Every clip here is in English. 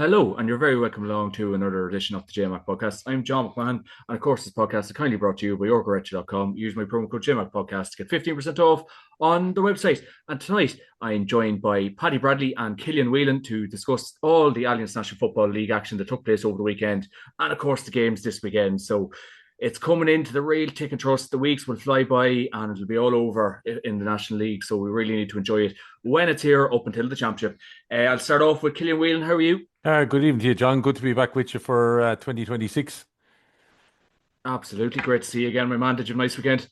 Hello, and you're very welcome along to another edition of the JMac podcast. I'm John McMahon, and of course, this podcast is kindly brought to you by yourgarage.com. Use my promo code JMac podcast to get 15% off on the website. And tonight, I'm joined by Paddy Bradley and Killian Whelan to discuss all the Alliance National Football League action that took place over the weekend, and of course, the games this weekend. So it's coming into the real tick and trust. The weeks will fly by and it'll be all over in the National League. So we really need to enjoy it when it's here up until the championship. I'll start off with Killian Whelan. How are you? Good evening to you, John. Good to be back with you for 2026. Absolutely. Great to see you again, my man. Did you have a nice weekend?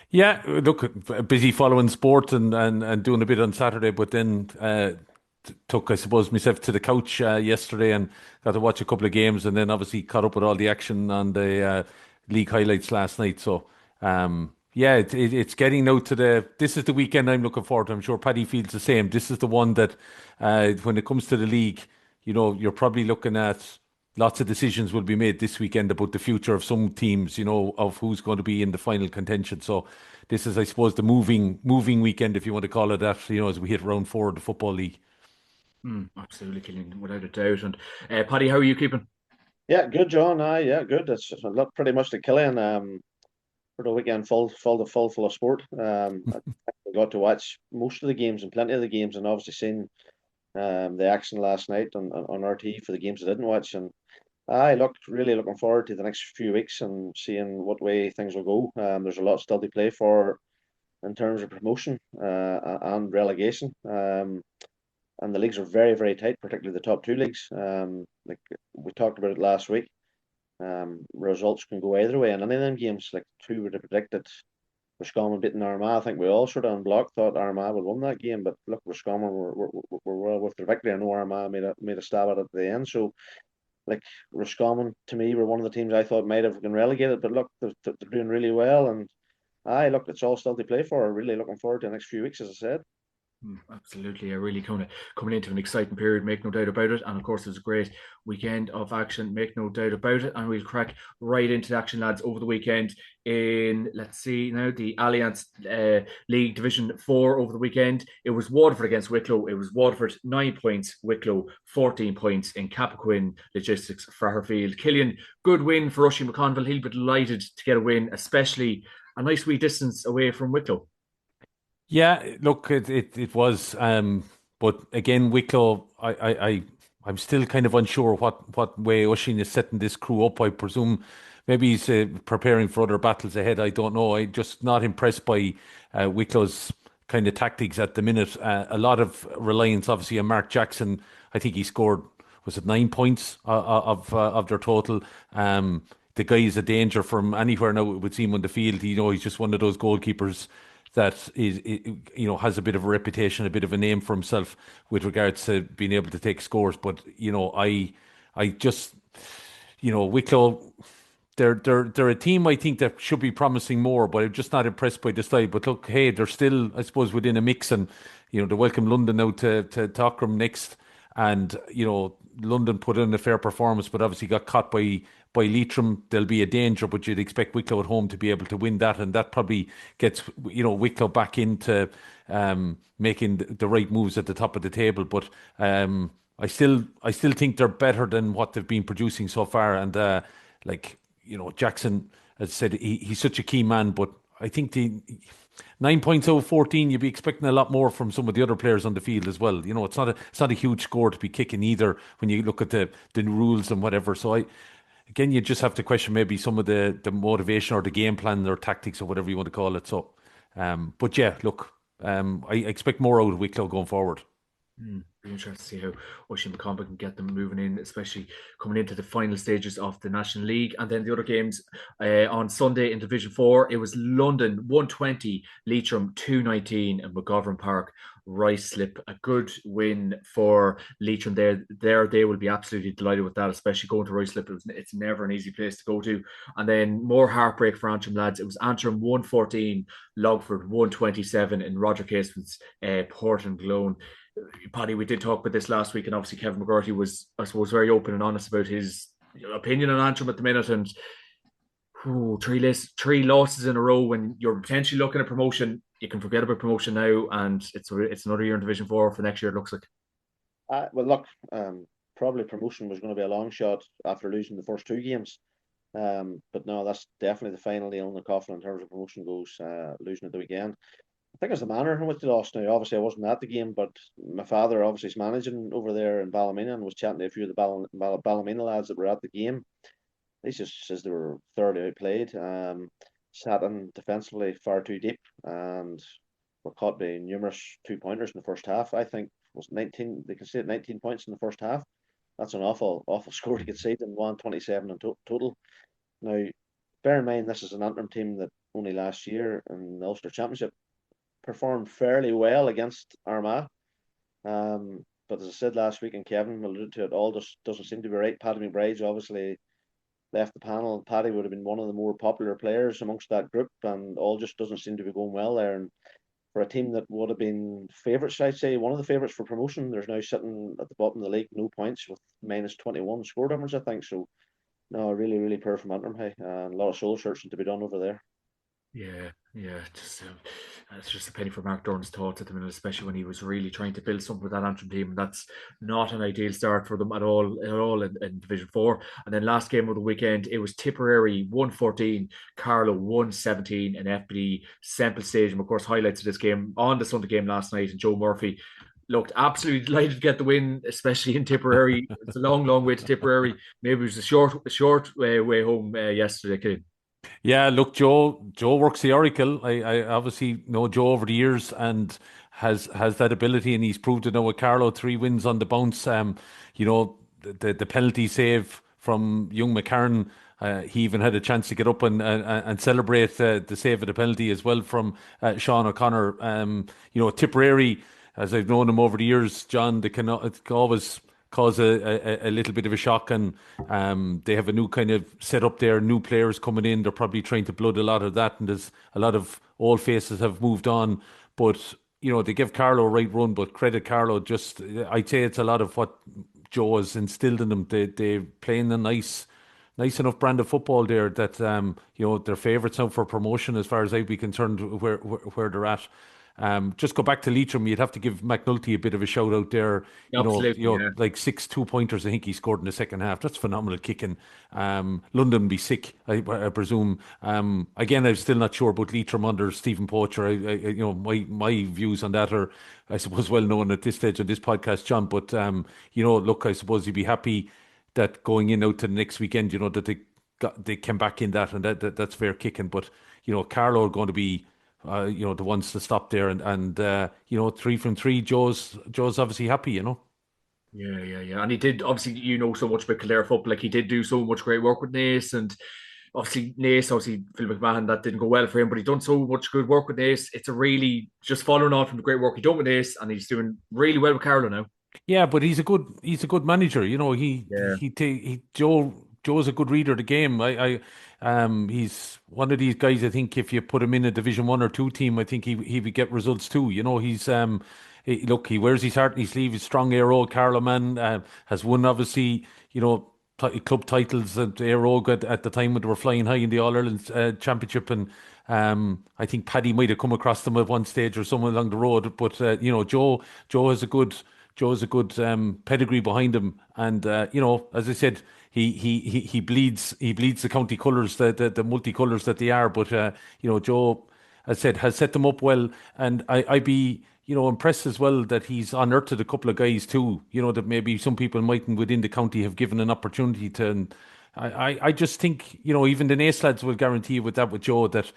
Yeah, look, busy following sport and doing a bit on Saturday, but then took, I suppose, myself to the couch yesterday and got to watch a couple of games and then obviously caught up with all the action on the league highlights last night. So, yeah, it's getting now to this is the weekend I'm looking forward to. I'm sure Paddy feels the same. This is the one that when it comes to the league, you're probably looking at lots of decisions will be made this weekend about the future of some teams, of who's going to be in the final contention. So this is, I suppose, the moving weekend, if you want to call it that, as we hit round four of the Football League. Absolutely, Killian, without a doubt. And Paddy, how are you keeping? Yeah, good, John. Yeah, good. It's look pretty much the killing. For the weekend, full of sport. I got to watch most of the games and plenty of the games, and obviously seen the action last night on RT for the games I didn't watch. And I looked really looking forward to the next few weeks and seeing what way things will go. There's a lot still to play for in terms of promotion and relegation. And the leagues are very, very tight, particularly the top two leagues. Like we talked about it last week. Results can go either way in any of them games. Like who would have predicted Roscommon beating Armagh? I think we all sort of on block thought Armagh would win that game, but look, Roscommon were well with their victory. I know Armagh made a stab at it at the end. So like Roscommon to me were one of the teams I thought might have been relegated, but look, they're doing really well, and I look, it's all still to play for. Really looking forward to the next few weeks, as I said. Absolutely. I really kind of coming into an exciting period, make no doubt about it. And of course, it was a great weekend of action, make no doubt about it. And we'll crack right into the action, lads, over the weekend in, let's see now, the Alliance League Division 4 over the weekend. It was Waterford against Wicklow. It was Waterford 9 points, Wicklow 14 points in Cappoquin Logistics Fairfield. Killian, good win for Rushy McConville. He'll be delighted to get a win, especially a nice wee distance away from Wicklow. Yeah, look, it was, but again, Wicklow, I'm still kind of unsure what way Oisín is setting this crew up. I presume maybe he's preparing for other battles ahead. I don't know. I'm just not impressed by Wicklow's kind of tactics at the minute. A lot of reliance, obviously, on Mark Jackson. I think he scored, was it 9 points of their total? The guy is a danger from anywhere now. It would seem on the field. He's just one of those goalkeepers that has a bit of a reputation, a bit of a name for himself with regards to being able to take scores. But I just Wicklow, they're a team I think that should be promising more, but I'm just not impressed by the style. But look, hey, they're still, I suppose, within a mix, and they welcome London now to Tottenham next, and London put in a fair performance, but obviously got caught by Leitrim. There'll be a danger, but you'd expect Wicklow at home to be able to win that, and that probably gets Wicklow back into making the right moves at the top of the table. But I still think they're better than what they've been producing so far, and Jackson, as I said, he's such a key man, but I think the 9 points out of 14, you'd be expecting a lot more from some of the other players on the field as well. It's not a huge score to be kicking either when you look at the rules and whatever. So again, you just have to question maybe some of the motivation or the game plan or tactics or whatever you want to call it. So, but yeah, look, I expect more out of Wicklow going forward. Be interested to see how Oisin McConville can get them moving in, especially coming into the final stages of the National League. And then the other games on Sunday in Division 4, it was London 120, Leitrim 219, and McGovern Park Slip. A good win for Leitrim there. They will be absolutely delighted with that, especially going to Slip. It's never an easy place to go to. And then more heartbreak for Antrim lads. It was Antrim 114, Logford 127 in Roger Casement's Port and Glone. Paddy, we did talk about this last week, and obviously Kevin McGarty was, I suppose, very open and honest about his opinion on Antrim at the minute. And three losses in a row when you're potentially looking at promotion, you can forget about promotion now, and it's another year in Division 4 for next year. It looks like. Well, look, probably promotion was going to be a long shot after losing the first 2 games. But no, that's definitely the final nail in the coffin in terms of promotion goes, losing at the weekend. I think it's the manner in which they lost now. Obviously, I wasn't at the game, but my father obviously is managing over there in Ballymena and was chatting to a few of the Ballymena lads that were at the game. He just says they were thoroughly outplayed, sat in defensively far too deep, and were caught by numerous 2-pointers in the first half. I think it was 19. They conceded 19 points in the first half. That's an awful score to concede in 127 in total. Now, bear in mind this is an Antrim team that only last year in the Ulster Championship performed fairly well against Armagh. But as I said last week, and Kevin alluded to it, all just doesn't seem to be right. Paddy McBride's obviously left the panel. Paddy would have been one of the more popular players amongst that group, and all just doesn't seem to be going well there. And for a team that would have been favourites, I'd say one of the favourites for promotion, there's now sitting at the bottom of the league, no points with minus 21 score difference, I think. So, no, really, really poor from Antrim, hey, and a lot of soul searching to be done over there. Yeah. It's just a penny for Mark Dorn's thoughts at the minute, especially when he was really trying to build something with that Antrim team. And that's not an ideal start for them at all in Division 4. And then last game of the weekend, it was Tipperary 114, Carlow 117 in FBD Semple Stadium. Of course, highlights of this game on the Sunday game last night, and Joe Murphy looked absolutely delighted to get the win, especially in Tipperary. It's a long way to Tipperary. Maybe it was a short way home yesterday, Kid. Yeah, look, Joe works the Oracle. I obviously know Joe over the years and has that ability, and he's proved it now with Carlo, 3 wins on the bounce. You know, the penalty save from young McCarran. He even had a chance to get up and celebrate the save of the penalty as well from Sean O'Connor. You know, Tipperary, as I've known him over the years, John, they can always cause a little bit of a shock, and they have a new kind of setup there, new players coming in. They're probably trying to blood a lot of that, and there's a lot of old faces have moved on. But you know, they give Carlo a right run, but credit Carlo. Just I'd say it's a lot of what Joe has instilled in them. They're playing a nice enough brand of football there that you know, they're favourites now for promotion as far as I'd be concerned where they're at. Just go back to Leitrim. You'd have to give McNulty a bit of a shout out there. Absolutely, yeah. Like 6 2-pointers. I think he scored in the second half. That's phenomenal kicking. London will be sick, I presume. Again, I'm still not sure about Leitrim under Stephen Poacher. You know, my views on that are, I suppose, well known at this stage of this podcast, John. But you know, look, I suppose you'd be happy that going in out to the next weekend, you know, that they came back in that, and that's fair kicking. But you know, Carlo are going to be you know, the ones to stop there, and you know, 3 from 3. Joe's obviously happy, you know. Yeah. And he did, obviously, you know so much about Kildare football. Like, he did do so much great work with Naas, and obviously Phil McMahon, that didn't go well for him, but he done so much good work with Naas. It's a really just following on from the great work he done with Naas, and he's doing really well with Carlo now. Yeah, but he's a good manager. You know, Yeah. Joe's a good reader of the game. He's one of these guys. I think if you put him in a Division 1 or 2 team, I think he would get results too. You know, look, he wears his heart in his sleeve. He's strong Aero. Carlo man has won, obviously, you know, club titles at Aero at the time when they were flying high in the All Ireland Championship, and I think Paddy might have come across them at one stage or somewhere along the road. But you know, Joe has a good. Joe's a good pedigree behind him, and you know, as I said, he bleeds the county colours, the multicolours that they are. But you know, Joe, as I said, has set them up well, and I'd be, you know, impressed as well that he's unearthed a couple of guys too. You know, that maybe some people mightn't within the county have given an opportunity to. And I just think, you know, even the Naas lads will guarantee you with Joe that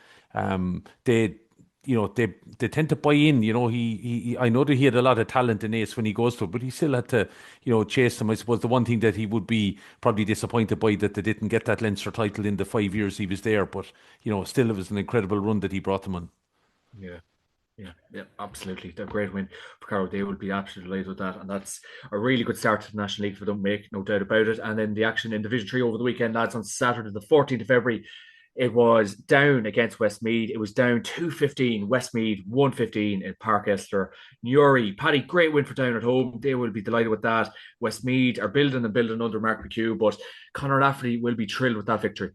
they, you know, they tend to buy in. You know, I know that he had a lot of talent in Ace when he goes to it, but he still had to, you know, chase them. I suppose the one thing that he would be probably disappointed by, that they didn't get that Leinster title in the 5 years he was there. But you know, still, it was an incredible run that he brought them on. Yeah, absolutely. A great win for Carroll. They will be absolutely delighted with that. And that's a really good start to the National League for them, make no doubt about it. And then the action in Division 3 over the weekend, lads, on Saturday, the 14th of February, it was down against Westmeath. It was down 2-15, Westmeath 1-15 in Park Esther. Newry, Paddy, great win for Down at home. They will be delighted with that. Westmeath are building under Mark McHugh, but Conor Lafferty will be thrilled with that victory.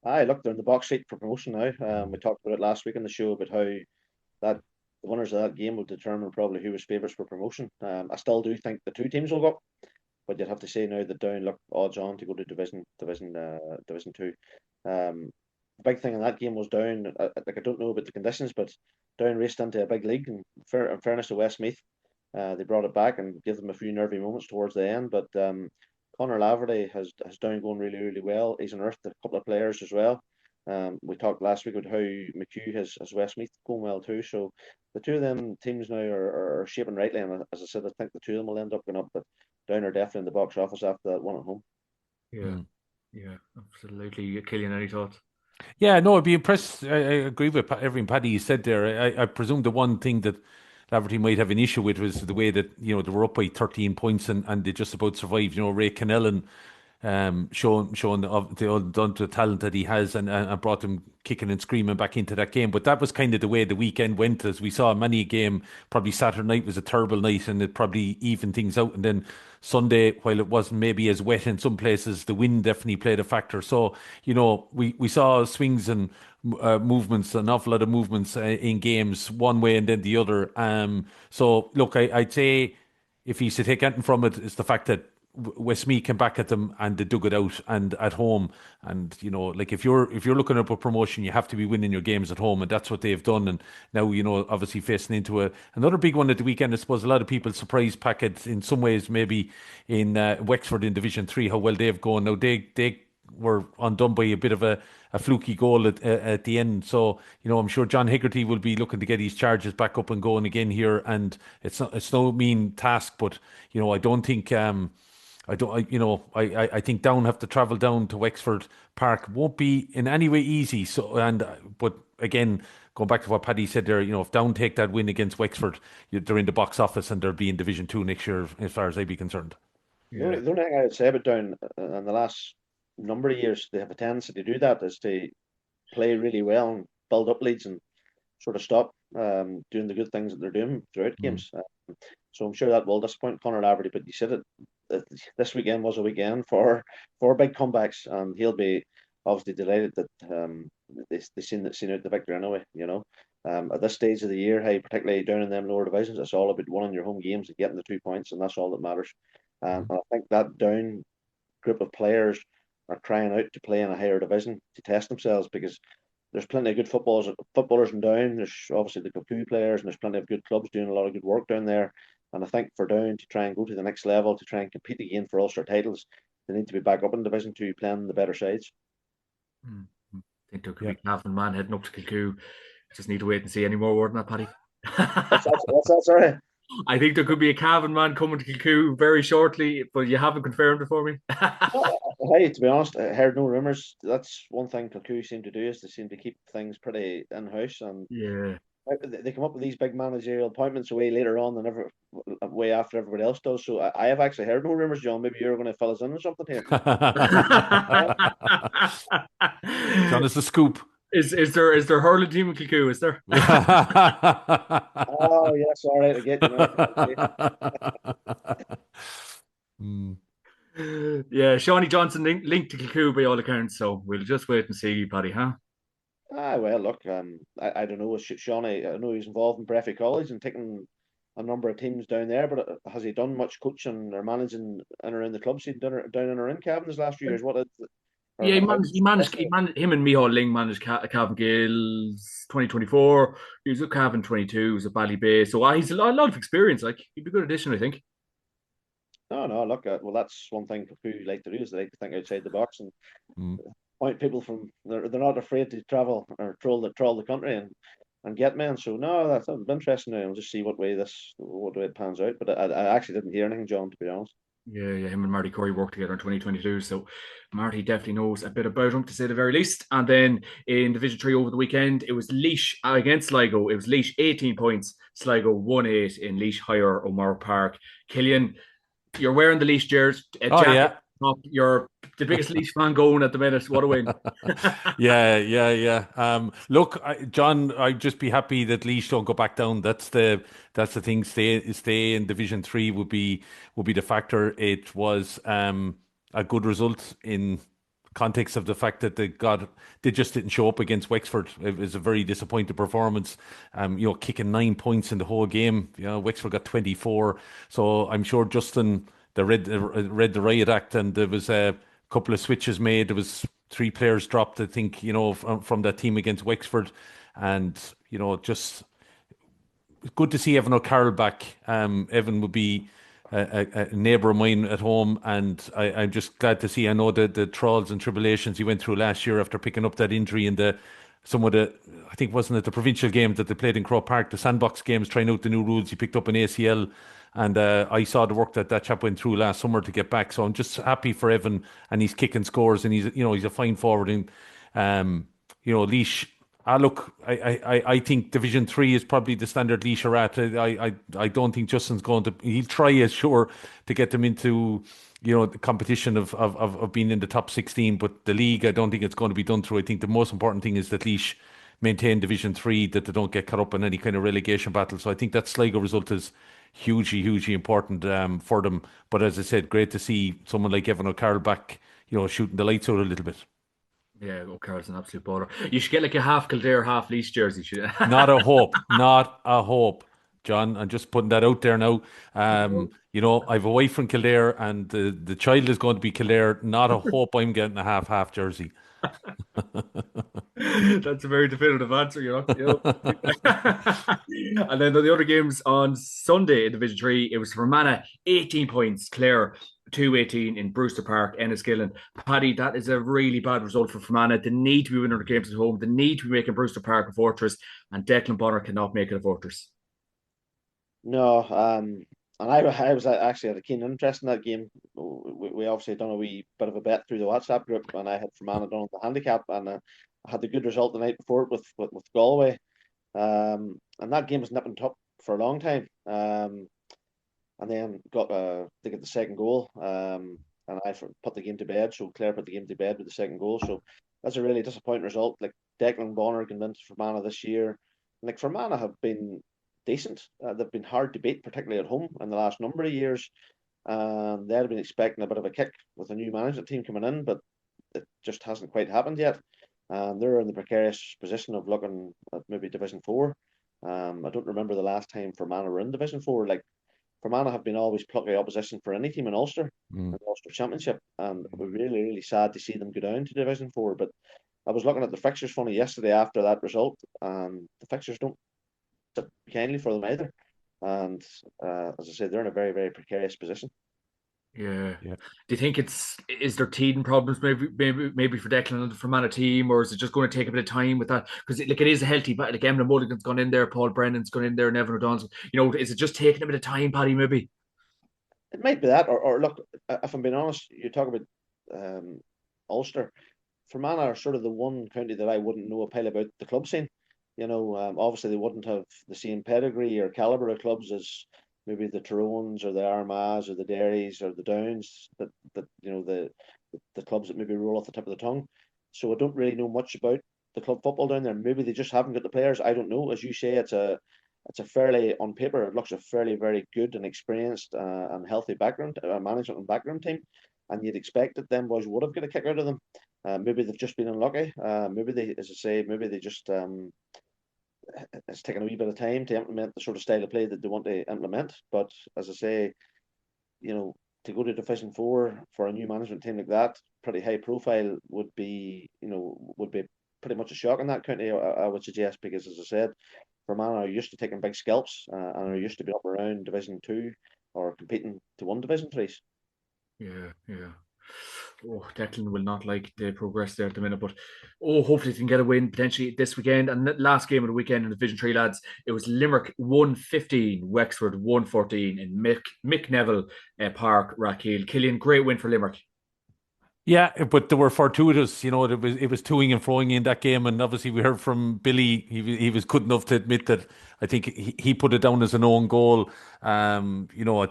Aye, look, they're in the box seat for promotion now. We talked about it last week on the show about how that the winners of that game will determine probably who was favourites for promotion. I still do think the 2 teams will go up. but you'd have to say now that Down look odds on to go to Division Two. The big thing in that game was Down. Like I don't know about the conditions, but Down raced into a big league. And in fairness to Westmeath, they brought it back and gave them a few nervy moments towards the end. But Conor Laverty has Down going really well. He's unearthed a couple of players as well. We talked last week about how McHugh has Westmeath going well too. So the two of them teams now are shaping rightly. And as I said, I think the two of them will end up going up. But Down are definitely in the box office after that one at home. Yeah, yeah, absolutely. Killian, any thoughts? Yeah, no, I'd be impressed. I agree with everything Paddy said there. I presume the one thing that Laverty might have an issue with was the way that, they were up by 13 points and they just about survived. Ray Cannellan showing the talent that he has and brought him kicking and screaming back into that game. But that was kind of the way the weekend went, as we saw many a game. Probably Saturday night was a terrible night and it probably evened things out. And then Sunday, while it wasn't maybe as wet in some places, the wind definitely played a factor. So, we saw swings and movements, an awful lot of movements in games, one way and then the other. So, look, I'd say if he's to take anything from it, it's the fact that Westmeath came back at them and they dug it out and at home. And like if you're looking up a promotion, you have to be winning your games at home, and that's what they've done. And now obviously facing into another big one at the weekend. I suppose a lot of people surprised Packet in some ways, maybe in Wexford in Division 3, how well they've gone. Now they were undone by a bit of a fluky goal at the end. So, I'm sure John Hegarty will be looking to get his charges back up and going again here. And it's no mean task, but, I don't think, I think Down have to travel down to Wexford Park. Won't be in any way easy. But again, going back to what Paddy said there, if Down take that win against Wexford, they're in the box office and they'll be in Division 2 next year, as far as I'd be concerned. Yeah. The only thing I would say about Down in the last number of years, they have a tendency to do that, is to play really well and build up leads and sort of stop doing the good things that they're doing throughout games. So I'm sure that will disappoint Conor Laverty, but you said it, this weekend was a weekend for big comebacks, and he'll be obviously delighted that they seen out the victory anyway. At this stage of the year, hey, particularly down in them lower divisions, it's all about winning your home games and getting the 2 points, and that's all that matters. And I think that Down group of players are crying out to play in a higher division to test themselves, because there's plenty of good footballers in Down. There's obviously the Kilcoo players, and there's plenty of good clubs doing a lot of good work down there. And I think for Down to try and go to the next level, to try and compete again for Ulster titles, they need to be back up in Division 2 playing the better sides. I think there could be Cavan man heading up to Kilcoo. Just need to wait and see. Any more word on that, Paddy? What's that, sorry? I think there could be a Cavan man coming to Kilcoo very shortly, but you haven't confirmed it for me. Hey, to be honest, I heard no rumours. That's one thing Kilcoo seem to do, is they seem to keep things pretty in-house, and yeah, they come up with these big managerial appointments way later on than way after everybody else does. So I have actually heard no rumours, John. Maybe you're going to fill us in on something here. John, is the scoop. Is there hurling team in Kilcoo? Is there? Oh yes, all right, I get you. Yeah, Shawnee Johnson linked to Kilcoo by all accounts, so we'll just wait and see, Paddy, huh? Well, look, I don't know. Shawnee, I know he's involved in Breffy College and taking a number of teams down there, but has he done much coaching or managing in around the clubs he's done down in around Cavan this last few years? Yeah, he managed him and Micheál Ling managed Cavan Gales 2024. He was at Cavan 22. He was at Ballybay, so he's a lot of experience. Like, he'd be a good addition, I think. No, look, well, that's one thing Kilcoo like to do, is they like to think outside the box and point people from. They're not afraid to travel or troll the country and get men. So no, that's interesting. I'll just see what way it pans out. But I actually didn't hear anything, John, to be honest. Yeah, him and Marty Corey worked together in 2022. So Marty definitely knows a bit about him, to say the very least. And then in Division 3 over the weekend, it was Laois against Sligo. It was Laois 18 points, Sligo 1-8 in Laois Higher O'Mara Park. Killian, you're wearing the Laois jersey. Yeah. You're the biggest Laois fan going at the minute. What a win. Yeah. Look, John, I'd just be happy that Laois don't go back down. That's the thing. Stay in Division 3 would be the factor. It was a good result in context of the fact that they just didn't show up against Wexford. It was a very disappointing performance. Kicking 9 points in the whole game. Wexford got 24. So I'm sure Justin read the riot act, and there was a couple of switches made. There was three players dropped, I think, from that team against Wexford, and just good to see Evan O'Carroll back. Evan would be a neighbour of mine at home, and I'm just glad to see. I know the trials and tribulations he went through last year after picking up that injury in some of the, I think, wasn't it the provincial games that they played in Croke Park, the sandbox games, trying out the new rules. He picked up an ACL, and I saw the work that chap went through last summer to get back. So I'm just happy for Evan, and he's kicking scores, and he's a fine forward. And Laois. Look, I think Division 3 is probably the standard Laois are at. I don't think Justin's going to. He'll try as sure to get them into the competition of being in the top 16, but the league, I don't think it's going to be done through. I think the most important thing is that Laois maintain Division 3, that they don't get caught up in any kind of relegation battle. So I think that Sligo result is hugely important for them. But as I said, great to see someone like Evan O'Carroll back, shooting the lights out a little bit. Yeah, O'Carroll's an absolute baller. You should get like a half Kildare, half Laois jersey. Not a hope. Not a hope, John. I'm just putting that out there now. I have a wife from Kildare, and the child is going to be Kildare. Not a hope I'm getting a half jersey. That's a very definitive answer, And then the other games on Sunday in Division 3, it was Fermanagh, 18 points, Clare 2-18 in Brewster Park, Enniskillen. Paddy, that is a really bad result for Fermanagh. They need to be winning their games at home. They need to be making Brewster Park a fortress, and Declan Bonner cannot make it a fortress. No, and I was actually had a keen interest in that game. We obviously done a wee bit of a bet through the WhatsApp group, and I had Fermanagh done the handicap, and I had the good result the night before with Galway. And that game was nip and tuck for a long time. And then got they get the second goal. And I put the game to bed. So Clare put the game to bed with the second goal. So that's a really disappointing result. Like Declan Bonner convinced Fermanagh this year. And like Fermanagh have been decent. They've been hard to beat, particularly at home in the last number of years. They'd have been expecting a bit of a kick with a new management team coming in, but it just hasn't quite happened yet. They're in the precarious position of looking at maybe Division 4. I don't remember the last time Fermanagh were in Division 4. Like Fermanagh have been always plucky opposition for any team in Ulster, in the Ulster Championship, and we're really sad to see them go down to Division 4. But I was looking at the fixtures funny yesterday after that result, and the fixtures don't sit kindly for them either. And as I said, they're in a very precarious position. Yeah. Do you think is there teething problems maybe for Declan and the Fermanagh team, or is it just going to take a bit of time with that? Because it is a healthy, but like Emma Mulligan's gone in there, Paul Brennan's gone in there, Nevin O'Donnell's. Is it just taking a bit of time, Paddy? Maybe it might be that, or look, if I'm being honest, you talk about Ulster. Fermanagh are sort of the one county that I wouldn't know a pile about the club scene. Obviously they wouldn't have the same pedigree or caliber of clubs as maybe the Tyrones or the Armaghs or the Derrys or the Downs that the clubs that maybe roll off the tip of the tongue. So I don't really know much about the club football down there. Maybe they just haven't got the players. I don't know. As you say, it's a fairly, on paper, it looks a fairly very good and experienced and healthy background management and background team. And you'd expect that them boys would have got a kick out of them. Maybe they've just been unlucky. Maybe they, as I say, maybe they just it's taken a wee bit of time to implement the sort of style of play that they want to implement. But as I say, to go to Division 4 for a new management team like that, pretty high profile, would be pretty much a shock in that county, I would suggest, because as I said, Fermanagh are used to taking big scalps and are used to be up around Division 2 or competing to win Division 3s. Yeah. Oh, Declan will not like the progress there at the minute, but hopefully they can get a win potentially this weekend. And the last game of the weekend in Division 3, lads, it was Limerick 1-15, Wexford 1-14 in Mick Neville Park, Rathkeale. Killian, great win for Limerick. Yeah, but there were fortuitous, it was toing and froing in that game, and obviously we heard from Billy, he was good enough to admit that I think he put it down as an own goal. I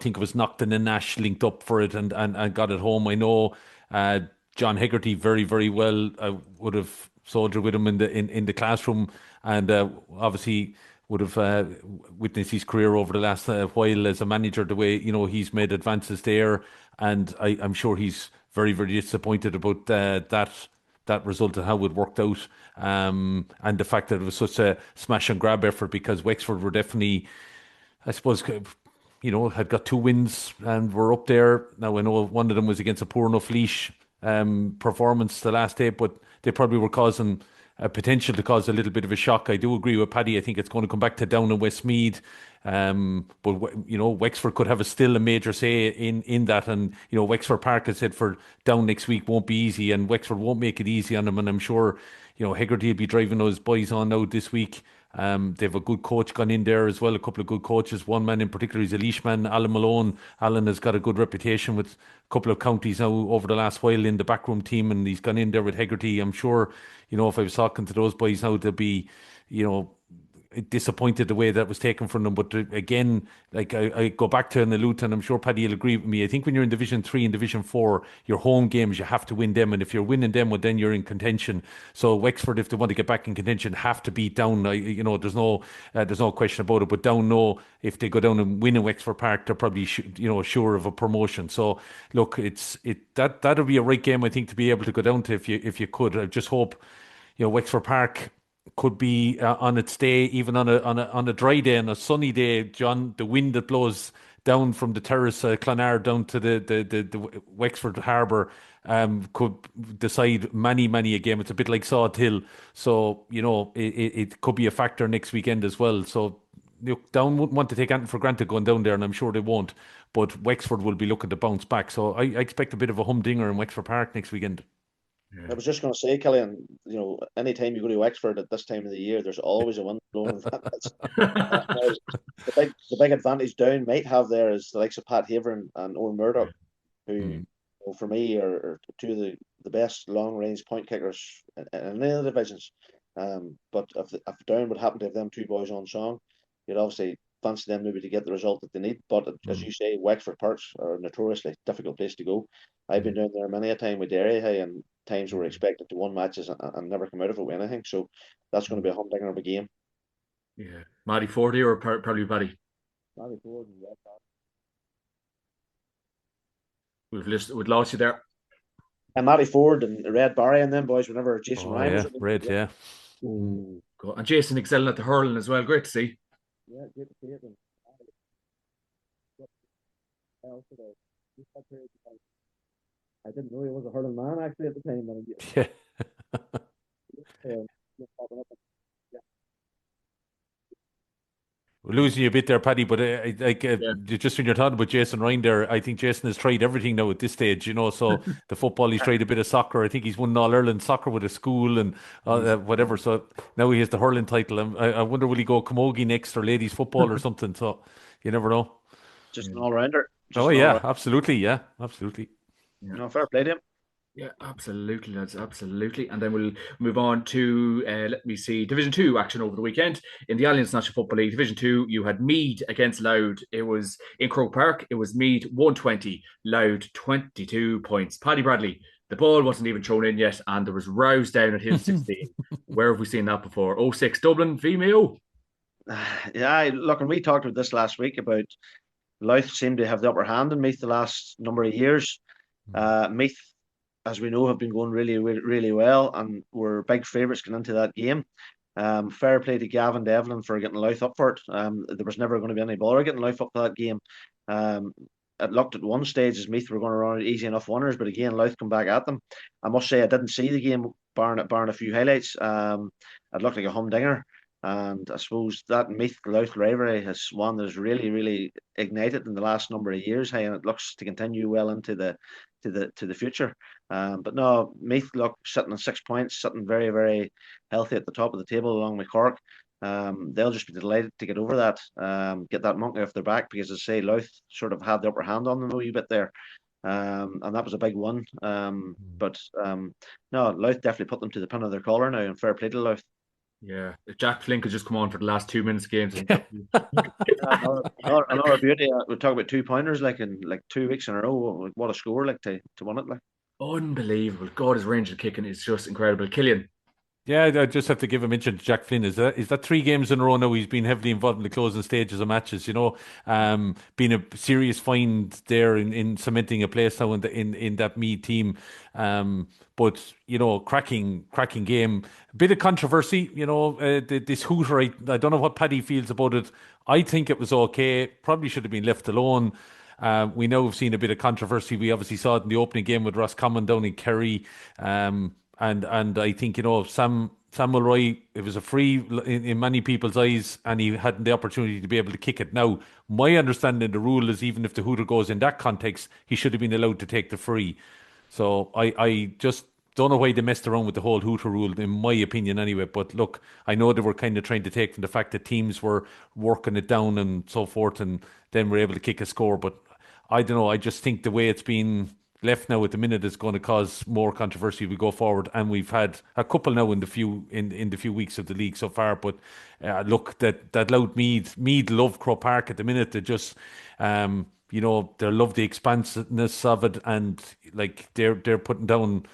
think it was Naughton and Nash linked up for it and got it home. I know John Hegarty very well. I would have soldiered with him in the classroom, and obviously would have witnessed his career over the last while as a manager, the way he's made advances there, and I'm sure he's very disappointed about that result and how it worked out, and the fact that it was such a smash and grab effort, because Wexford were definitely, I suppose, had got 2 wins and were up there. Now I know one of them was against a poor enough Laois performance the last day, but they probably were causing a potential to cause a little bit of a shock. I do agree with Paddy. I think it's going to come back to Down and Westmeath. But Wexford could have still a major say in that, and Wexford Park has said for Down next week won't be easy, and Wexford won't make it easy on them. And I'm sure Hegarty will be driving those boys on out this week. They have a good coach gone in there as well, a couple of good coaches. One man in particular is a Laois man, Alan Malone. Alan has got a good reputation with a couple of counties now over the last while in the backroom team, and he's gone in there with Hegarty. I'm sure, if I was talking to those boys now, they'll be, disappointed the way that was taken from them. But again, like I go back to an allude, and I'm sure Paddy will agree with me. I think when you're in Division 3 and Division 4, your home games, you have to win them. And if you're winning them, well, then you're in contention. So Wexford, if they want to get back in contention, have to beat Down. There's no question about it. But Down know if they go down and win in Wexford Park, they're probably sure of a promotion. So look, that'll be a right game, I think, to be able to go down to if you could. I just hope Wexford Park could be on its day, even on a dry day, on a sunny day, John. The wind that blows down from the terrace, Clonard, down to the Wexford Harbour, could decide many a game. It's a bit like Sod Hill, so it could be a factor next weekend as well. So look, Down wouldn't want to take anything for granted going down there, and I'm sure they won't. But Wexford will be looking to bounce back, so I expect a bit of a humdinger in Wexford Park next weekend. I was just going to say, Killian, anytime you go to Wexford at this time of the year, there's always a wind blowing. The big advantage Down might have there is the likes of Pat Haver and Owen Murdoch, who, for me, are two of the best long range point kickers in any of the divisions. But if Down would happen to have them two boys on song, you'd obviously fancy them maybe to get the result that they need. But as you say, Wexford Parks are a notoriously difficult place to go. I've been down there many a time with Derry, and times we were expected to win matches and never come out of it with anything. So that's going to be a humdinger of a game. Yeah, Matty Forty or probably Paddy. Matty Ford, yeah. We've lost you there. And Matty Ford and Red Barry and them boys, whenever Jason Ryan was Red, yeah. Ooh, and Jason excelling at the hurling as well. Great to see. Yeah, great to see it. I didn't know he was a hurling man actually at the time. Yeah. We're losing you a bit there, Paddy, but just when you're talking about Jason Ryan there, I think Jason has tried everything now at this stage, so the football, he's tried a bit of soccer. I think he's won All-Ireland soccer with a school and whatever. So now he has the hurling title. I wonder will he go camogie next or ladies football or something. So you never know. Just an all-rounder. Absolutely. Yeah, absolutely. Fair play to him. Yeah, absolutely, lads, absolutely. And then we'll move on to, let me see, Division 2 action over the weekend. In the Alliance National Football League, Division 2, you had Meath against Louth. It was in Croke Park. It was Meath 120, Louth 22 points. Paddy Bradley, the ball wasn't even thrown in yet, and there was rows down at Hill 16. Where have we seen that before? 06 Dublin, Vimeo. Yeah, look, and we talked about this last week about Louth seemed to have the upper hand in Meath the last number of years. Meath, as we know, have been going really, really well, and were big favourites going into that game. Fair play to Gavin Devlin for getting Louth up for it. There was never going to be any bother getting Louth up for that game. It looked at one stage as Meath were going to run easy enough winners, but again, Louth come back at them. I must say, I didn't see the game, barring a few highlights. It looked like a humdinger. And I suppose that Meath-Louth rivalry is one that has really, really ignited in the last number of years, and it looks to continue well into the future. But no, Meath look sitting on 6 points, sitting very, very healthy at the top of the table along with Cork. They'll just be delighted to get over that, get that monkey off their back, because as I say, Louth sort of had the upper hand on them a wee bit there. And that was a big one. But no, Louth definitely put them to the pin of their collar now, and fair play to Louth. Yeah, if Jack Flynn could just come on for the last 2 minutes of games. Another beauty. We talk about 2-pointers in 2 weeks in a row. What a score! To win it. Unbelievable. God, his range of kicking is just incredible. Killian. Yeah, I just have to give a mention to Jack Flynn. Is that 3 games in a row now? He's been heavily involved in the closing stages of matches. Been a serious find there in cementing a place now in that Meath team. But cracking game. A bit of controversy. This hooter. I don't know what Paddy feels about it. I think it was okay. Probably should have been left alone. We know we've seen a bit of controversy. We obviously saw it in the opening game with Ross Common down in Kerry. And I think, Sam Mulroy, it was a free in many people's eyes, and he had the opportunity to be able to kick it. Now, my understanding of the rule is even if the hooter goes in that context, he should have been allowed to take the free. So I just don't know why they messed around with the whole hooter rule, in my opinion, anyway. But look, I know they were kind of trying to take from the fact that teams were working it down and so forth, and then were able to kick a score. But I don't know. I just think the way it's been left now at the minute is going to cause more controversy as we go forward. And we've had a couple now in the few weeks of the league so far. But look, that loud Mead love Crow Park at the minute. They just they love the expansiveness of it, and like they're putting down.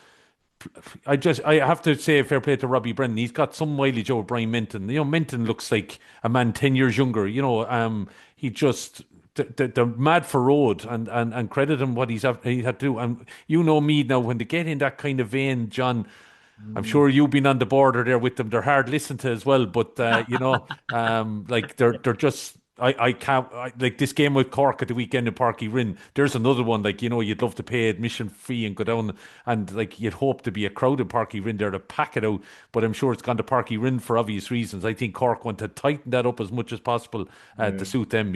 I have to say fair play to Robbie Brennan. He's got some mileage over Brian Minton. Minton looks like a man 10 years younger. He just they're mad for road and credit him what he had to do. And me now when they get in that kind of vein, John. I'm Mm. sure you've been on the border there with them. They're hard listen to as well, but like they're just. I can't like this game with Cork at the weekend in Parky Rin. There's another one like you'd love to pay admission fee and go down and like you'd hope to be a crowd in Parky Rin there to pack it out. But I'm sure it's gone to Parky Rin for obvious reasons. I think Cork want to tighten that up as much as possible to Yeah. suit them.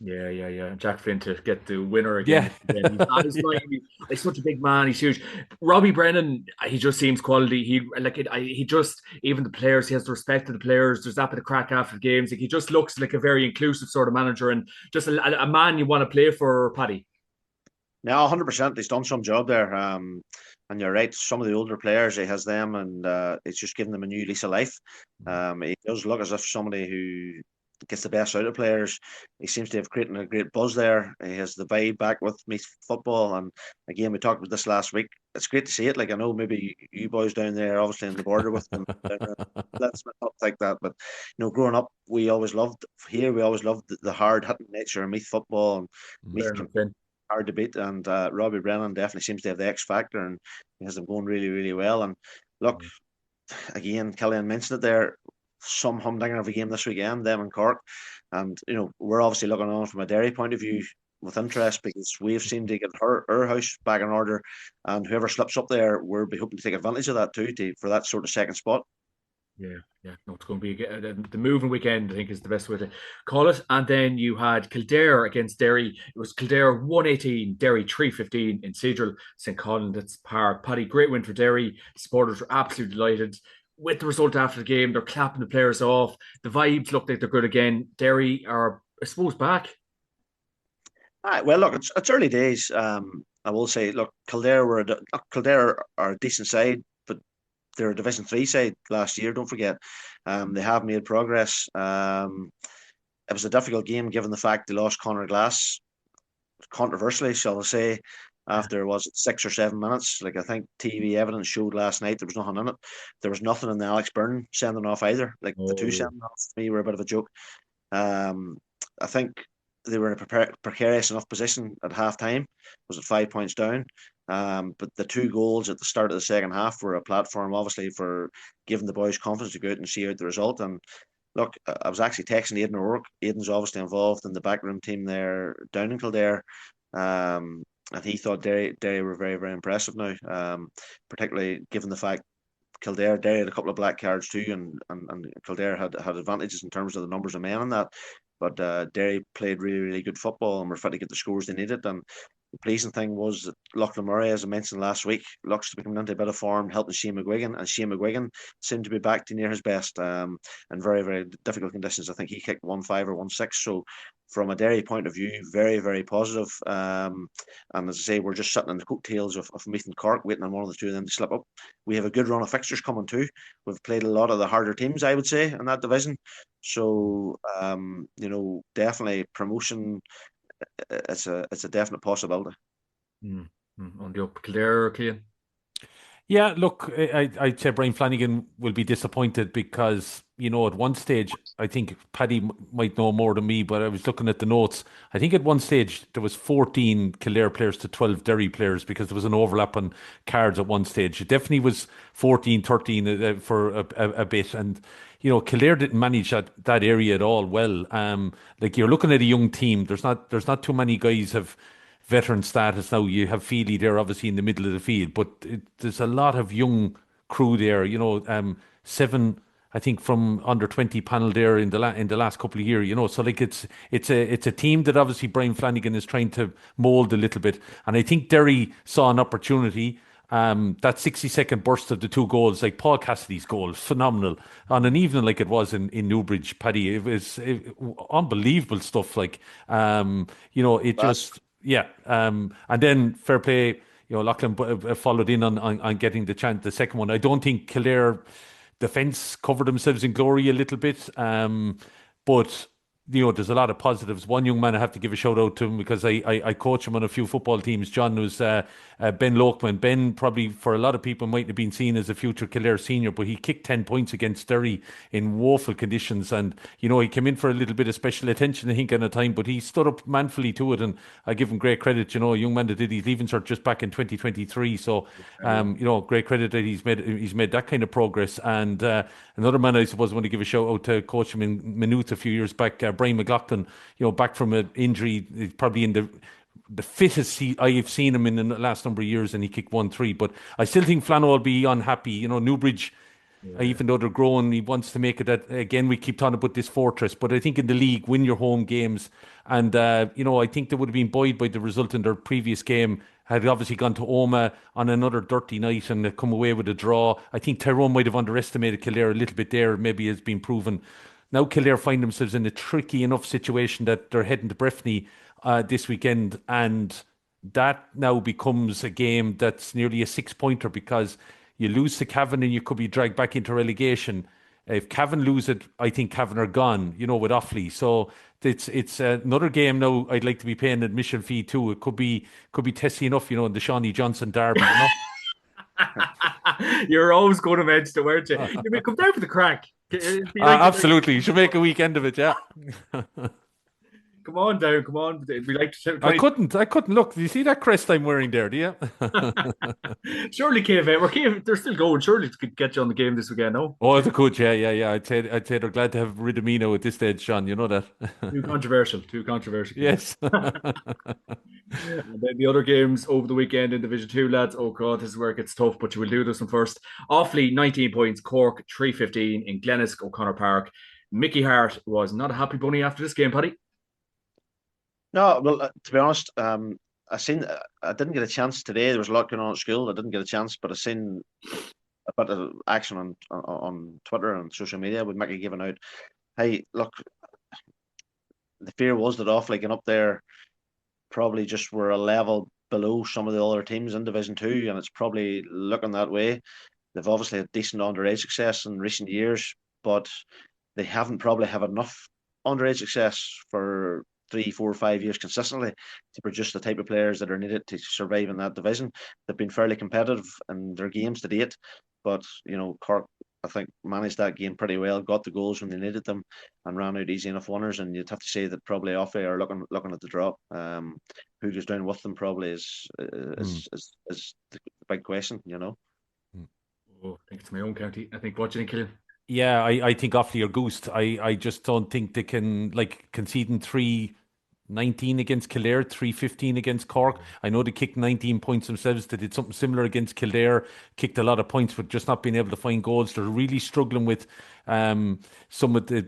Yeah. Jack Flynn to get the winner Yeah. again. He's on his line. He's such a big man. He's huge. Robbie Brennan, he just seems quality. He like it. He just even the players. He has the respect of the players. There's that bit of crack after the games. Like he just looks like a very inclusive sort of manager and just a man you want to play for, Paddy. Now, 100%, he's done some job there. And you're right, some of the older players, he has them, and it's just given them a new lease of life. He does look as if somebody who gets the best out of players. He seems to have created a great buzz there. He has the vibe back with me football. And again, we talked about this last week. It's great to see it. Like, I know maybe you boys down there, obviously in the border with them, let's not think that. But, growing up, we always loved the hard hitting nature of Meath football. And Fair Meath enough, then. hard to beat. And Robbie Brennan definitely seems to have the X factor, and he has them going really, really well. And look, again, Killian mentioned it there. Some humdinger of a game this weekend, them and Cork. And we're obviously looking on from a Derry point of view with interest because we've seemed to get our house back in order, and whoever slips up there, we'll be hoping to take advantage of that too, for that sort of second spot. Yeah. No, it's going to be the moving weekend. I think is the best way to call it. And then you had Kildare against Derry. It was Kildare 118, Derry 315 in Cedral, St. Colum's Park. Paddy, great win for Derry. Supporters were absolutely delighted with the result after the game. They're clapping the players off. The vibes look like they're good again. Derry are, I suppose, back. Well, look, it's early days. I will say, look, Kildare are a decent side, but they're a Division 3 side last year. Don't forget, they have made progress. It was a difficult game given the fact they lost Conor Glass, controversially, shall I say, after was it 6 or 7 minutes. Like, I think TV evidence showed last night there was nothing in it. There was nothing in the Alex Byrne sending off either. Like the two Oh, sending off to me were a bit of a joke. I think they were in a precarious enough position at half time. Was it 5 points down? But the two goals at the start of the second half were a platform, obviously, for giving the boys confidence to go out and see out the result. And look, I was actually texting Aidan O'Rourke. Aidan's obviously involved in the backroom team there down in Kildare. And he thought Derry were very, very impressive now, particularly given the fact Derry had a couple of black cards too, and Kildare had advantages in terms of the numbers of men in that. But Derry played really, really good football and were fit to get the scores they needed. And the pleasing thing was that Lachlan Murray, as I mentioned last week, looks to be coming into a bit of form, helping Shane McGuigan. And Shane McGuigan seemed to be back to near his best in very, very difficult conditions. I think he kicked 1-5 or 1-6. So, from a Derry point of view, very, very positive. And as I say, we're just sitting in the coattails of Meath and Cork, waiting on one of the two of them to slip up. We have a good run of fixtures coming too. We've played a lot of the harder teams, I would say, in that division. So, definitely promotion. It's a definite possibility. On the up Kildare, Cian. Yeah, look, I'd say Brian Flanagan will be disappointed because, at one stage, I think Paddy might know more than me, but I was looking at the notes. I think at one stage there was 14 Kildare players to 12 Derry players because there was an overlap on cards at one stage. It definitely was 14, 13 for a bit. And, Kildare didn't manage that area at all well. Like you're looking at a young team. There's not too many guys have veteran status now. You have Feely there, obviously in the middle of the field, but there's a lot of young crew there. Seven, I think, from under 20 panel there in the last couple of years. So like it's a team that obviously Brian Flanagan is trying to mold a little bit, and I think Derry saw an opportunity. That 60-second burst of the two goals, like Paul Cassidy's goal, phenomenal. On an evening like it was in Newbridge, Paddy, it was unbelievable stuff. Like, it That's just, yeah. And then fair play, Lachlan followed in on getting the second one. I don't think Kildare defence covered themselves in glory a little bit. But there's a lot of positives. One young man I have to give a shout out to him because I coach him on a few football teams. John was Ben Lokeman. Ben probably for a lot of people might have been seen as a future Kildare senior, but he kicked 10 points against Derry in woeful conditions, and he came in for a little bit of special attention I think at a time, but he stood up manfully to it, and I give him great credit. A young man that did his leaving cert just back in 2023, so great credit that he's made that kind of progress. And another man I suppose I want to give a shout out to coach him in Maynooth a few years back, Brian McLaughlin, back from an injury, he's probably in the fittest I've seen him in the last number of years, and he kicked 1-3. But I still think Flano will be unhappy. Newbridge, Yeah. even though they're growing, he wants to make it that again. We keep talking about this fortress, but I think in the league, win your home games, and I think they would have been buoyed by the result in their previous game. Had obviously gone to Oma on another dirty night and come away with a draw. I think Tyrone might have underestimated Kildare a little bit there. Maybe has been proven. Now Kildare find themselves in a tricky enough situation that they're heading to Breffni this weekend, and that now becomes a game that's nearly a six-pointer because you lose to Cavan and you could be dragged back into relegation. If Cavan lose it, I think Cavan are gone, with Offaly. So it's another game now I'd like to be paying admission fee to. It could be testy enough, in the Shawnee Johnson derby. You're always going to mention it, weren't you? You may come down for the crack. Be like, Absolutely. You should make a weekend of it, yeah. come on down, come on. We like to I try. couldn't. I couldn't. Look, do you see that crest I'm wearing there, do you? Surely KFA, they're still going. Surely to get you on the game this weekend, no? Oh, they could, yeah, yeah, yeah. I'd say they're glad to have rid of me now at this stage, Sean. You know that. Too controversial. Too controversial. Yes. And then the other games over the weekend in Division 2, lads. Oh, God, this is where it gets tough, but you will do this one first. Offaly, 19 points. Cork, 315 in Glennisk, O'Connor Park. Mickey Hart was not a happy bunny after this game, Paddy. no. Well, to be honest, I didn't get a chance today. There was a lot going on at school. I didn't get a chance, but I seen a bit of action on Twitter and social media with Mickey giving out. Hey, look, the fear was that Offaly getting up there probably just were a level below some of the other teams in Division Two, and it's probably looking that way. They've obviously had decent underage success in recent years, but they haven't probably have enough underage success for 3, 4, 5 years consistently to produce the type of players that are needed to survive in that division. They've been fairly competitive in their games to date, but Cork, I think, managed that game pretty well, got the goals when they needed them, and ran out easy enough winners. And you'd have to say that probably Offaly are looking at the drop. Who goes down with them probably Hmm. is the big question. Oh, I think it's my own county. I think watching and killing. Yeah, I think Offaly are goosed. I just don't think they can, like, conceding 3-19 against Kildare, 3-15 against Cork. I know they kicked 19 points themselves. They did something similar against Kildare, kicked a lot of points, but just not being able to find goals. They're really struggling with some of the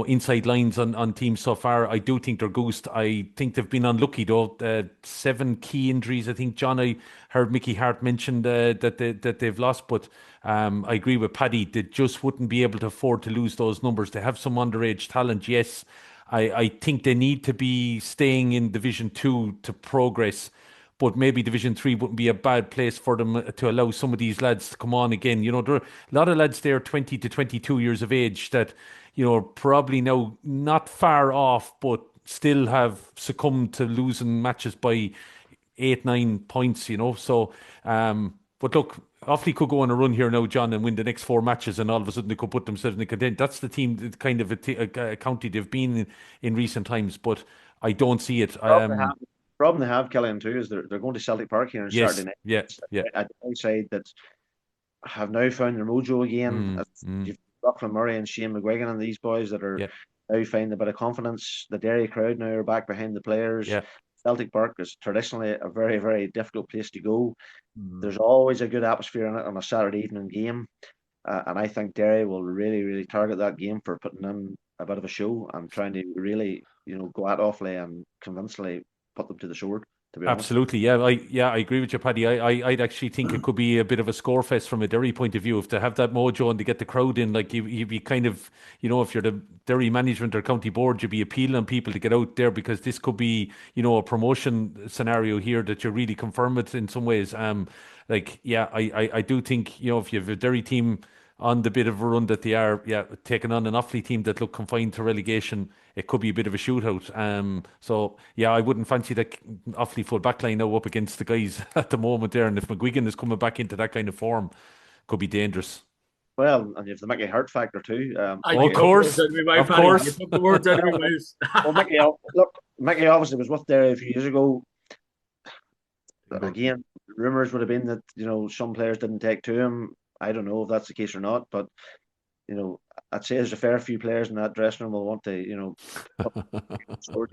inside lines on teams so far. I do think they're goosed. I think they've been unlucky though. Seven key injuries. I think John, I heard Mickey Hart mentioned that they've lost, but I agree with Paddy. They just wouldn't be able to afford to lose those numbers. They have some underage talent, yes. I think they need to be staying in Division 2 to progress, but maybe Division 3 wouldn't be a bad place for them to allow some of these lads to come on again. There are a lot of lads there, 20 to 22 years of age, that, are probably now not far off, but still have succumbed to losing matches by 8, 9 points. So, but look, Offaly could go on a run here now, John, and win the next 4 matches, and all of a sudden they could put themselves in the content. That's the team, that kind of a county they've been in recent times, but I don't see it. Problem they have, Killian, too, is they're going to Celtic Park here on Saturday Yes, night. yeah, yeah. At the side that have now found their mojo again. You've Lachlan Murray and Shane McGuigan and these boys that are Yeah, now finding a bit of confidence. The Derry crowd now are back behind the players. yeah. Celtic Park is traditionally a very, very difficult place to go. Mm. There's always a good atmosphere in it on a Saturday evening game. And I think Derry will really, really target that game for putting in a bit of a show and trying to really, go at Offaly and convincingly put them to the sword, to be honest. Absolutely, yeah. I agree with you, Paddy. I'd actually think it could be a bit of a score fest from a Derry point of view if they have that mojo and they get the crowd in. Like you'd be kind of, if you're the Derry management or county board, you'd be appealing on people to get out there because this could be, a promotion scenario here that you really confirm it in some ways. I do think, if you have a Derry team on the bit of a run that they are, taking on an Offaly team that look confined to relegation, it could be a bit of a shootout. I wouldn't fancy that Offaly full backline now up against the guys at the moment there. And if McGuigan is coming back into that kind of form, could be dangerous. Well, and you have the Mickey Hart factor too. Of course, of You course. took the words out of my mouth. Well, Mickey obviously was with Derry a few years ago. Again, rumours would have been that some players didn't take to him. I don't know if that's the case or not, but I'd say there's a fair few players in that dressing room will want to score.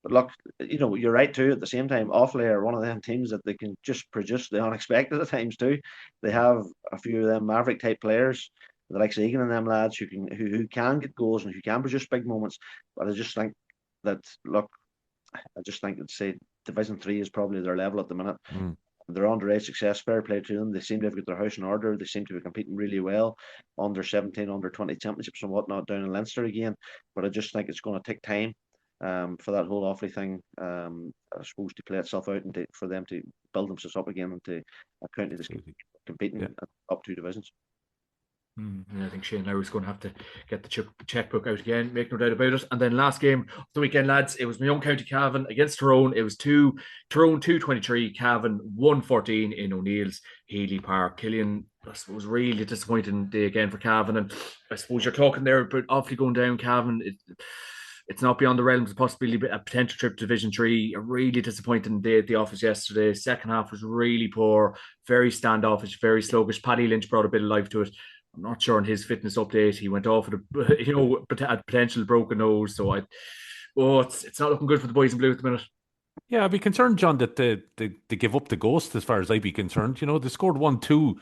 But look, you're right too. At the same time, Offaly are one of them teams that they can just produce the unexpected at times too. They have a few of them maverick type players, the likes of Egan and them lads who can get goals and who can produce big moments. But I just think that I'd say Division 3 is probably their level at the minute. They're underage success, fair play to them. They seem to have got their house in order. They seem to be competing really well. Under 17, under 20 championships and whatnot down in Leinster again. But I just think it's going to take time for that whole Offaly thing, I suppose, to play itself out and for them to build themselves up again and to a county that's competing up 2 divisions. I think Shane Lowry's going to have to get the checkbook out again, make no doubt about it. And then last game of the weekend, lads, it was my own County Cavan against Tyrone. It was Tyrone 223, Cavan 114 in O'Neill's Healy Park. Killian, I suppose, really disappointing day again for Cavan. And I suppose you're talking there about Offaly going down, Cavan. It's not beyond the realms of possibility a potential trip to Division 3. A really disappointing day at the office yesterday. Second half was really poor, very standoffish, very sluggish. Paddy Lynch brought a bit of life to it. I'm not sure on his fitness update. He went off with a potential broken nose. So it's not looking good for the boys in blue at the minute. Yeah, I'd be concerned, John, that they give up the ghost as far as I'd be concerned. They scored 1-2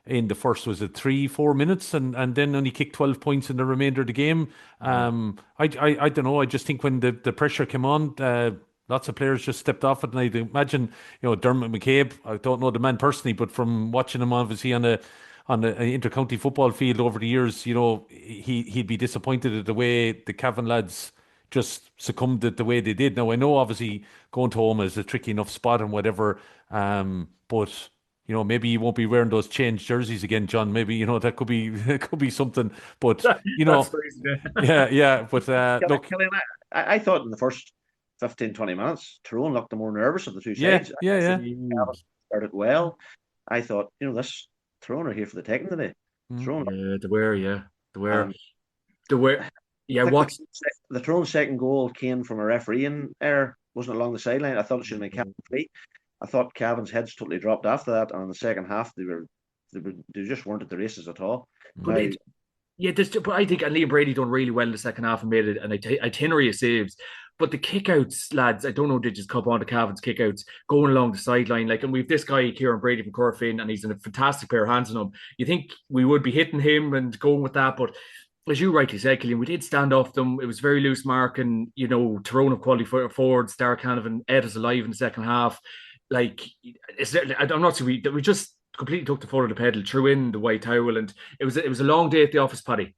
in the first, was it 3-4 minutes, and then only kicked 12 points in the remainder of the game. I don't know. I just think when the pressure came on, lots of players just stepped off it. And I'd imagine, Dermot McCabe, I don't know the man personally, but from watching him obviously on an inter-county football field over the years, he'd be disappointed at the way the Cavan lads just succumbed the way they did. Now, I know obviously going to home is a tricky enough spot and whatever, but maybe you won't be wearing those changed jerseys again, John. Maybe, that could be something. But, That's crazy. yeah. But look, Killian, I thought in the first 15, 20 minutes, Tyrone looked the more nervous of the two yeah, sides. yeah. Started well. I thought, this Tyrone are here for the taking today. Yeah, they were. Yeah, what? The Tyrone second goal came from a refereeing error. Wasn't along the sideline. I thought it should have been Cavan free. I thought Cavan's heads totally dropped after that, and in the second half they just weren't at the races at all. But I think Liam Brady done really well in the second half and made it an itinerary of saves. But the kickouts, lads, I don't know, did just cup on to Cavan's kickouts going along the sideline. And we've this guy, Kieran Brady from Corfin, and he's in a fantastic pair of hands on him. You think we would be hitting him and going with that, but as you rightly said, Killian, we did stand off them. It was very loose mark, and Tyrone of quality forwards, Darragh Canavan ate us alive in the second half. I'm not sure we just completely took the foot of the pedal, threw in the white towel, and it was a long day at the office, Paddy.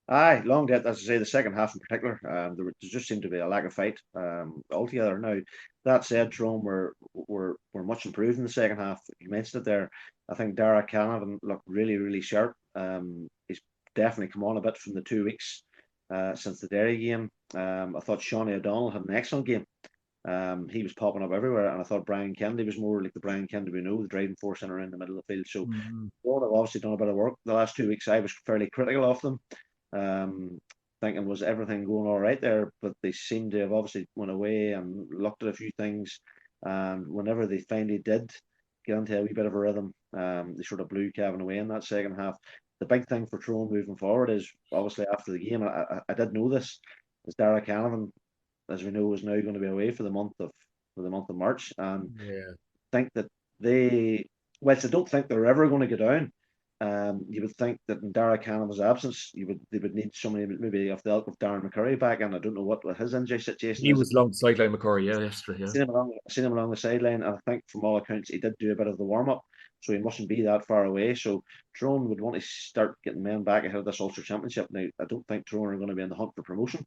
Aye, long day. As I say, the second half in particular, there just seemed to be a lack of fight altogether. Now, that said, Tyrone were much improved in the second half. You mentioned it there. I think Darragh Canavan looked really, really sharp. He's definitely come on a bit from the 2 weeks since the Derry game. I thought Shawnee O'Donnell had an excellent game. He was popping up everywhere, and I thought Brian Kennedy was more like the Brian Kennedy we know, the driving force in around the middle of the field. So Tyrone have obviously done a bit of work the last 2 weeks. I was fairly critical of them, thinking was everything going all right there, but they seem to have obviously went away and looked at a few things, and whenever they finally did get into a wee bit of a rhythm, they sort of blew Cavan away in that second half. The big thing for Tyrone moving forward is obviously after the game, I did know this, is Dara Canavan, as we know, is now going to be away for the month of March, and think that they, whilst I don't think they're ever going to go down, you would think that in Dara Canavan's absence, they would need somebody maybe of the ilk of Darren McCurry back, and I don't know what his injury situation He is. was along the sideline, McCurry, yesterday. Seen him along the sideline, and I think from all accounts he did do a bit of the warm up, so he mustn't be that far away. So Tyrone would want to start getting men back ahead of this Ulster Championship. Now I don't think Tyrone are going to be in the hunt for promotion.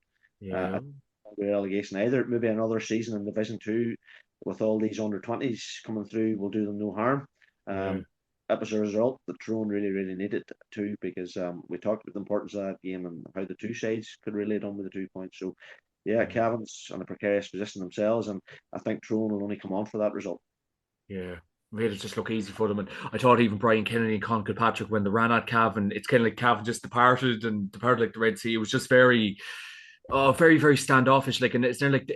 Relegation either. Maybe another season in Division 2 with all these under-20s coming through will do them no harm. It was a result that Tyrone really, really needed too, because we talked about the importance of that game and how the two sides could really done with the 2 points. So Cavan's in a precarious position themselves, and I think Tyrone will only come on for that result. Made it just look easy for them. And I thought even Brian Kennedy and Con Kilpatrick, when they ran at Cavan, it's kind of like Cavan just departed like the Red Sea. It was just very very, very standoffish. Like, and it's there like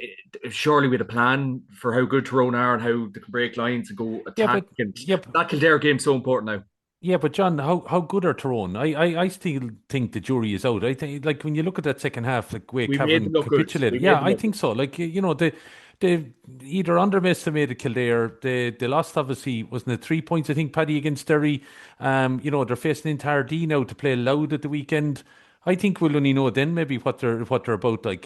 surely we had a plan for how good Tyrone are and how they can break lines and go attack. That Kildare game's so important now. Yeah, but John, how good are Tyrone? I still think the jury is out. I think, like, when you look at that second half, like way Cavan capitulated. Yeah, I think so. Like, they either underestimated Kildare. They lost, obviously, wasn't it 3 points, I think, Paddy, against Derry. They're facing Inter D now to play Loud at the weekend. I think we'll only know then maybe what they're about. Like,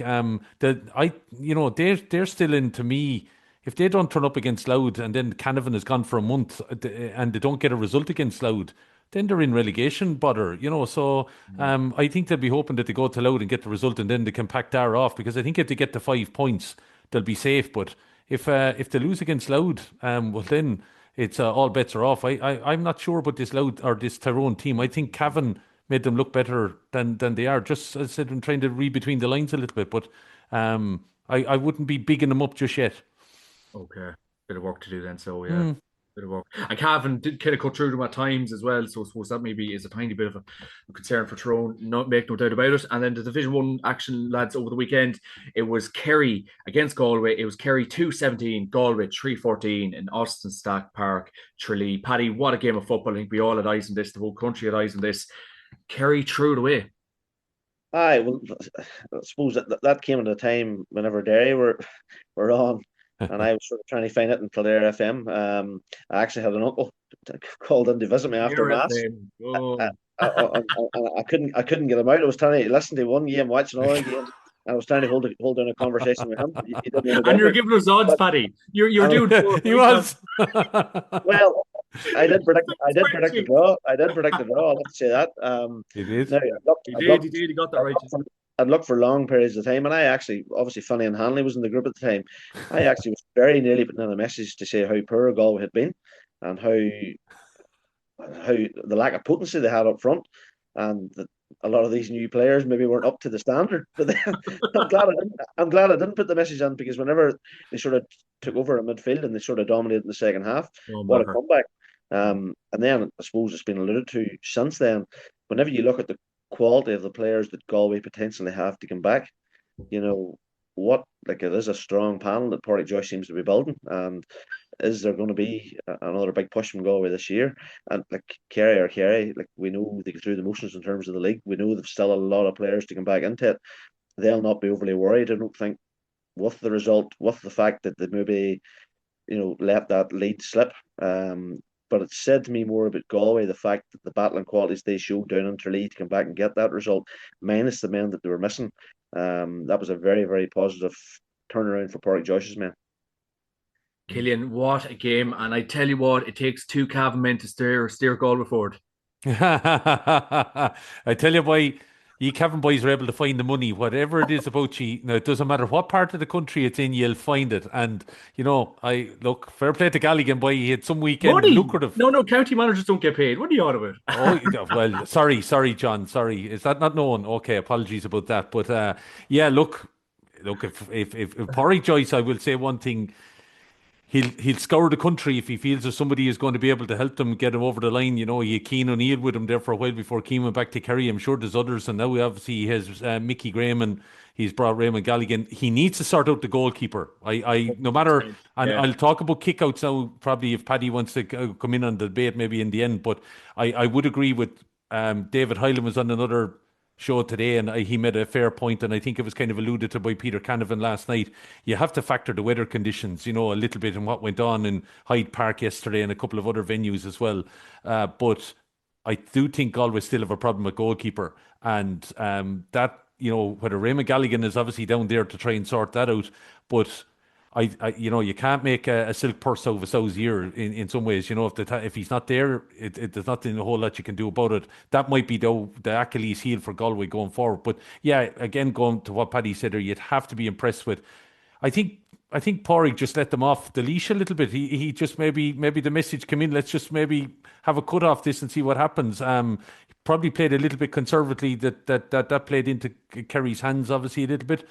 they're still in, to me. If they don't turn up against Loud and then Canavan has gone for a month and they don't get a result against Loud, then they're in relegation bother, So I think they'll be hoping that they go to Loud and get the result, and then they can pack Dara off, because I think if they get to 5 points, they'll be safe. But if they lose against Loud, well, then it's all bets are off. I'm not sure about this Loud or this Tyrone team. I think Cavan made them look better than they are. Just, as I said, I'm trying to read between the lines a little bit, but I wouldn't be bigging them up just yet. Okay, bit of work to do then. So bit of work. And Cavan did kind of cut through them at times as well. So I suppose that maybe is a tiny bit of a concern for Tyrone. Make no doubt about it. And then the Division 1 action, lads, over the weekend, it was Kerry against Galway. It was Kerry 2-17, Galway 3-14 in Austin Stack Park, Tralee. Paddy, what a game of football. I think we all had eyes on this. The whole country had eyes on this. Kerry threw it away. Aye, well, I suppose that came at a time whenever Derry were on, and I was sort of trying to find it in Kildare FM. I actually had an uncle called in to visit me after Mass. I couldn't get him out. I was trying to listen to one game, watch another game. I was trying to hold down a conversation with him. And you're giving us odds, Paddy. You're doing. He was. Well, I did predict the draw. I'll have to say that. He did. He did. He got that right. I'd looked for long periods of time, and I actually, obviously, Fanny and Hanley was in the group at the time. I actually was very nearly putting in a message to say how poor Galway had been, and how the lack of potency they had up front, and that a lot of these new players maybe weren't up to the standard. But then, I'm glad I didn't put the message in, because whenever they sort of took over in midfield and they sort of dominated in the second half, what a comeback! And then I suppose it's been alluded to since then. Whenever you look at the quality of the players that Galway potentially have to come back, it is a strong panel that Pádraig Joyce seems to be building, and is there going to be another big push from Galway this year? And like Kerry, like, we know they go through the motions in terms of the league. We know they've still a lot of players to come back into it. They'll not be overly worried, I don't think, with the result, with the fact that they maybe let that lead slip. But it said to me more about Galway, the fact that the battling qualities they showed down in Tralee to come back and get that result, minus the men that they were missing. That was a very, very positive turnaround for Pádraig Joyce's men. Killian, what a game. And I tell you what, it takes 2 Cavan men to steer Galway forward. I tell you, boy, you Cavan boys are able to find the money, whatever it is about you. Now, it doesn't matter what part of the country it's in, you'll find it. And, I look, fair play to Galligan, boy, he had some weekend lucrative. No, county managers don't get paid. What are you on about? Well, sorry, John, sorry. Is that not known? Okay, apologies about that. But, look, look, if Porrick Joyce, I will say one thing. He'll scour the country if he feels that somebody is going to be able to help them get him over the line. You know, he had Keane O'Neill with him there for a while before Keane went back to Kerry. I'm sure there's others, and now obviously he has Mickey Graham and he's brought Raymond Galligan. He needs to sort out the goalkeeper. No matter, and Yeah. I'll talk about kickouts now. Probably if Paddy wants to come in on the debate, maybe in the end. But I would agree with David Hyland was on another show today, and he made a fair point, and I think it was kind of alluded to by Peter Canavan last night. You have to factor the weather conditions, you know, a little bit in what went on in Hyde Park yesterday and a couple of other venues as well. But I do think Galway still have a problem with goalkeeper, and that, you know, whether Raymond Galligan is obviously down there to try and sort that out, but you know, you can't make a silk purse out of a sow's ear in some ways. You know, if he's not there, there's nothing a whole lot you can do about it. That might be the Achilles heel for Galway going forward. But yeah, again, going to what Paddy said there, you'd have to be impressed with. I think Porrig just let them off the leash a little bit. He just maybe the message came in. Let's just maybe have a cut off this and see what happens. Probably played a little bit conservatively. That played into Kerry's hands obviously a little bit.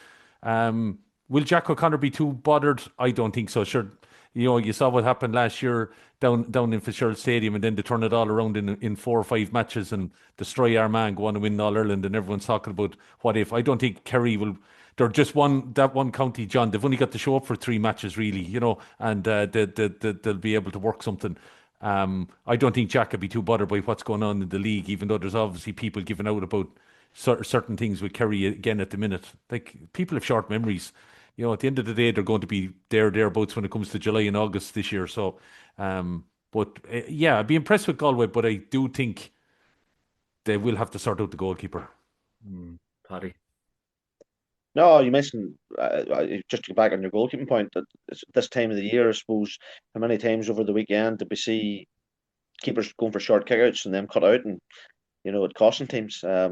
Will Jack O'Connor be too bothered? I don't think so. Sure, you know, you saw what happened last year down in Fitzgerald Stadium, and then they turn it all around in 4 or 5 matches and destroy Armagh, go on and win All Ireland, and everyone's talking about what if. I don't think Kerry will. They're just one county, John. They've only got to show up for 3 matches, really, you know, and they'll be able to work something. I don't think Jack will be too bothered by what's going on in the league, even though there's obviously people giving out about certain things with Kerry again at the minute. Like, people have short memories. You know, at the end of the day, they're going to be thereabouts when it comes to July and August this year. So, yeah, I'd be impressed with Galway, but I do think they will have to sort out the goalkeeper. Paddy. No, you mentioned just to go back on your goalkeeping point that this time of the year, I suppose, how many times over the weekend did we see keepers going for short kickouts and them cut out, and you know, it costing teams. I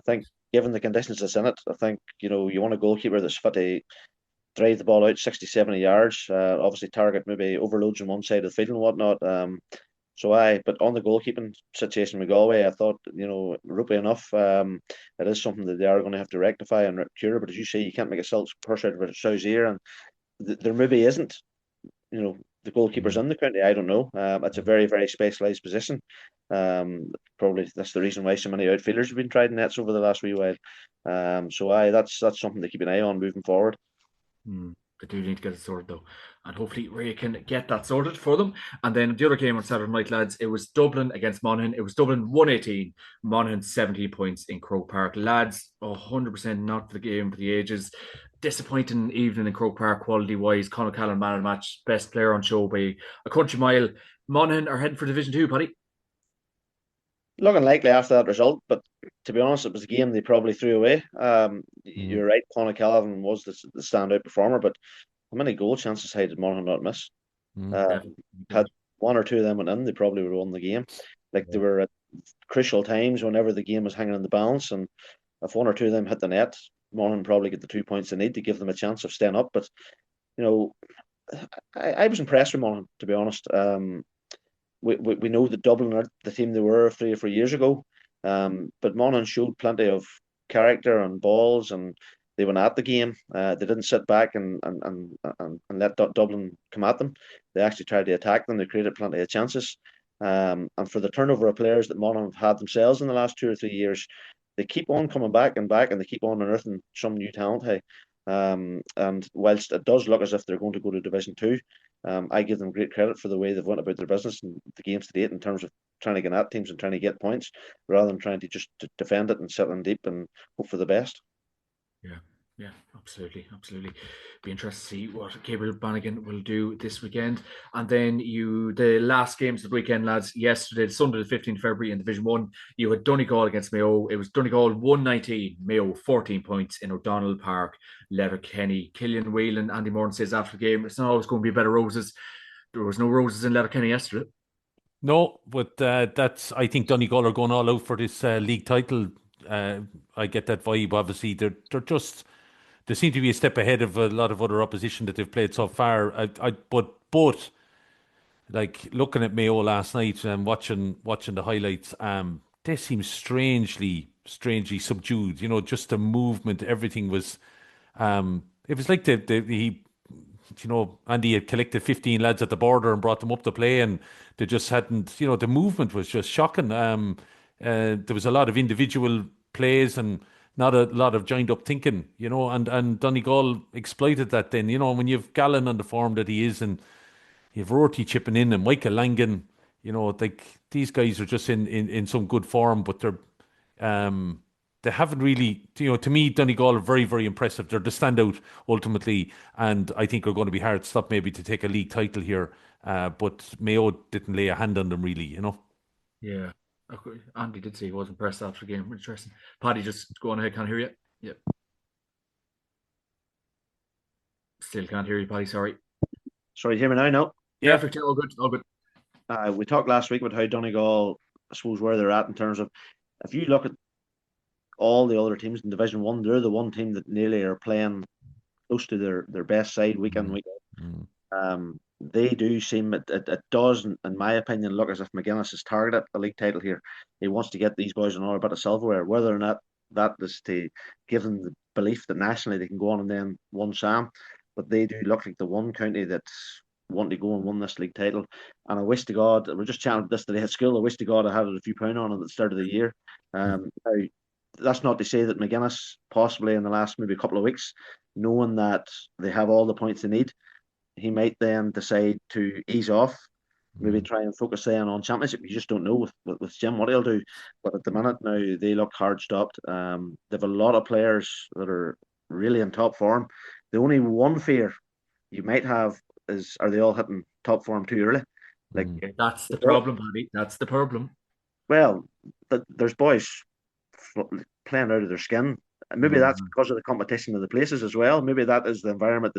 think given the conditions that's in it, I think, you know, you want a goalkeeper that's fit to drive the ball out 60, 70 yards. Obviously, target maybe overloads on one side of the field and whatnot. But on the goalkeeping situation with Galway, I thought, you know, ropey enough. It is something that they are going to have to rectify and cure. But as you say, you can't make a silk purse out of a sow's ear, and there maybe isn't, you know, the goalkeepers in the county. I don't know. It's a very, very specialised position. Probably that's the reason why so many outfielders have been tried in nets over the last wee while. That's something to keep an eye on moving forward. They do need to get it sorted though, and hopefully Ray can get that sorted for them. And then the other game on Saturday night, lads, it was Dublin against Monaghan. It was Dublin 118, Monaghan 17 points in Croke Park. Lads, 100% not for the game for the ages. Disappointing evening in Croke Park quality wise. Conor Callan man of the match, best player on show by a country mile. Monaghan are heading for Division 2, Paddy. Looking likely after that result, but to be honest, it was a game they probably threw away. You're right, Conor Callan was the standout performer, but how many goal chances did Monaghan not miss? Had 1 or 2 of them went in, they probably would have won the game. Like, they were at crucial times whenever the game was hanging in the balance, and if 1 or 2 of them hit the net, Monaghan probably get the 2 points they need to give them a chance of staying up. But you know, I was impressed with Monaghan, to be honest. We know that Dublin are the team they were 3 or 4 years ago, but Monaghan showed plenty of character and balls, and they went at the game. They didn't sit back and let Dublin come at them. They actually tried to attack them. They created plenty of chances. And for the turnover of players that Monaghan have had themselves in the last 2 or 3 years, they keep on coming back, and they keep on unearthing some new talent. Hey, and whilst it does look as if they're going to go to Division 2, I give them great credit for the way they've went about their business and the games to date in terms of trying to get at teams and trying to get points rather than trying to just defend it and sit in deep and hope for the best. Yeah, absolutely. Be interested to see what Gabriel Bannigan will do this weekend. And then the last games of the weekend, lads, yesterday, Sunday the 15th of February in Division 1, you had Donegal against Mayo. It was Donegal 119, Mayo 14 points in O'Donnell Park, Letterkenny. Killian Whelan, Andy Moran says after the game, it's not always going to be a bed of roses. There was no roses in Letterkenny yesterday. No, but I think Donegal are going all out for this league title. I get that vibe. Obviously, they seem to be a step ahead of a lot of other opposition that they've played so far. But like, looking at Mayo last night and watching the highlights, they seem strangely subdued. You know, just the movement, everything was. It was like Andy had collected 15 lads at the border and brought them up to play, and they just hadn't, the movement was just shocking. There was a lot of individual plays and not a lot of joined up thinking, and Donegal exploited that then, when you've Gallen on the form that he is, and you've Rorty chipping in and Michael Langan, like these guys are just in some good form, but they haven't really, to me, Donegal are very, very impressive. They're the standout ultimately, and I think are going to be hard to stop maybe to take a league title here. But Mayo didn't lay a hand on them really. Yeah. Okay. Andy did say he was impressed after the game. Interesting. Paddy, just go on ahead. Can't hear you. Yep. Still can't hear you, Paddy. Sorry. Sorry, hear me now? No. Yeah. Perfect. Yeah, all good. All good. We talked last week about how Donegal, I suppose, where they're at in terms of, if you look at all the other teams in Division One, they're the one team that nearly are playing close to their best side week in, week Mm. out. They do seem, it does, in my opinion, look as if McGuinness is targeted the league title here. He wants to get these boys another bit of silverware, whether or not that is to give them the belief that nationally they can go on and then win Sam. But they do look like the one county that's wanting to go and win this league title. And I wish to God, we're just chatting about this today at school, I wish to God I had a few pound on it at the start of the year. Now, that's not to say that McGuinness, possibly in the last maybe couple of weeks, knowing that they have all the points they need, he might then decide to ease off, maybe try and focus then on championship. You just don't know with Jim what he'll do. But at the minute now, they look hard stopped. They've a lot of players that are really in top form. The only one fear you might have is, are they all hitting top form too early? Like, Mm. Yeah, that's the problem, Paddy. That's the problem. well, there's boys playing out of their skin. And maybe that's Mm. because of the competition of the places as well. Maybe that is the environment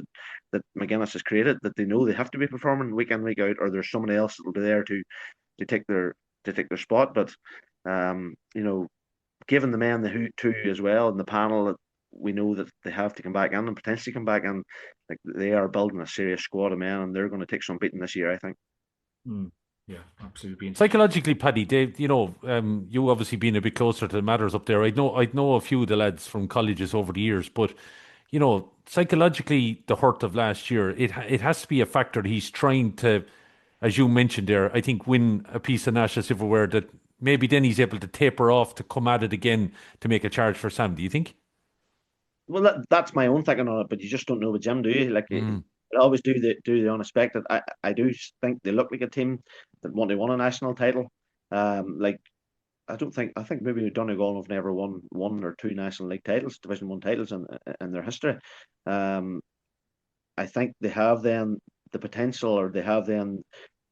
that McGuinness has created, that they know they have to be performing week in, week out, or there's somebody else that will be there to take their spot. But given the men the who two as well in the panel, that we know that they have to come back in and potentially come back in, like they are building a serious squad of men, and they're going to take some beating this year, I think. Mm. Yeah, absolutely. Psychologically, Paddy, Dave, you obviously being a bit closer to the matters up there. I know a few of the lads from colleges over the years, but psychologically, the hurt of last year, it has to be a factor that he's trying to, as you mentioned there, I think win a piece of national silverware that maybe then he's able to taper off to come at it again to make a charge for Sam. Do you think? Well, that's my own thinking on it, but you just don't know with Jim, do you? Like, Mm, they always do the unexpected. I do think they look like a team that want to win a national title. Like, I think maybe Donegal have never won one or two National League titles, Division One titles in their history. Um, I think they have then the potential, or they have then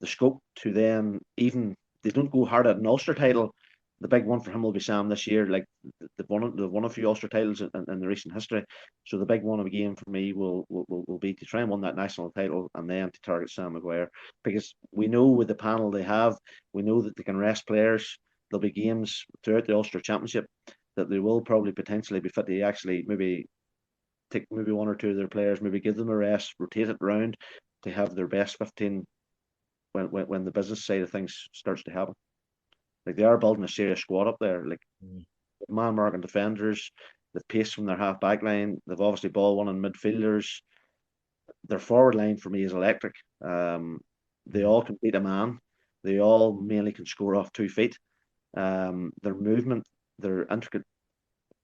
the scope to then, even they don't go hard at an Ulster title. The big one for him will be Sam this year. Like, they've won a few Ulster titles in the recent history. So the big one again for me will be to try and win that national title, and then to target Sam Maguire, because we know with the panel they have, we know that they can rest players. There'll be games throughout the Ulster Championship that they will probably potentially be fit to actually maybe take maybe one or two of their players, maybe give them a rest, rotate it around to have their best 15 when the business side of things starts to happen. Like, they are building a serious squad up there. Like, Mm. man marking defenders, the pace from their half back line, they've obviously ball one on midfielders. Their forward line for me is electric. They all compete a man. They all mainly can score off 2 feet. Their movement, their intricate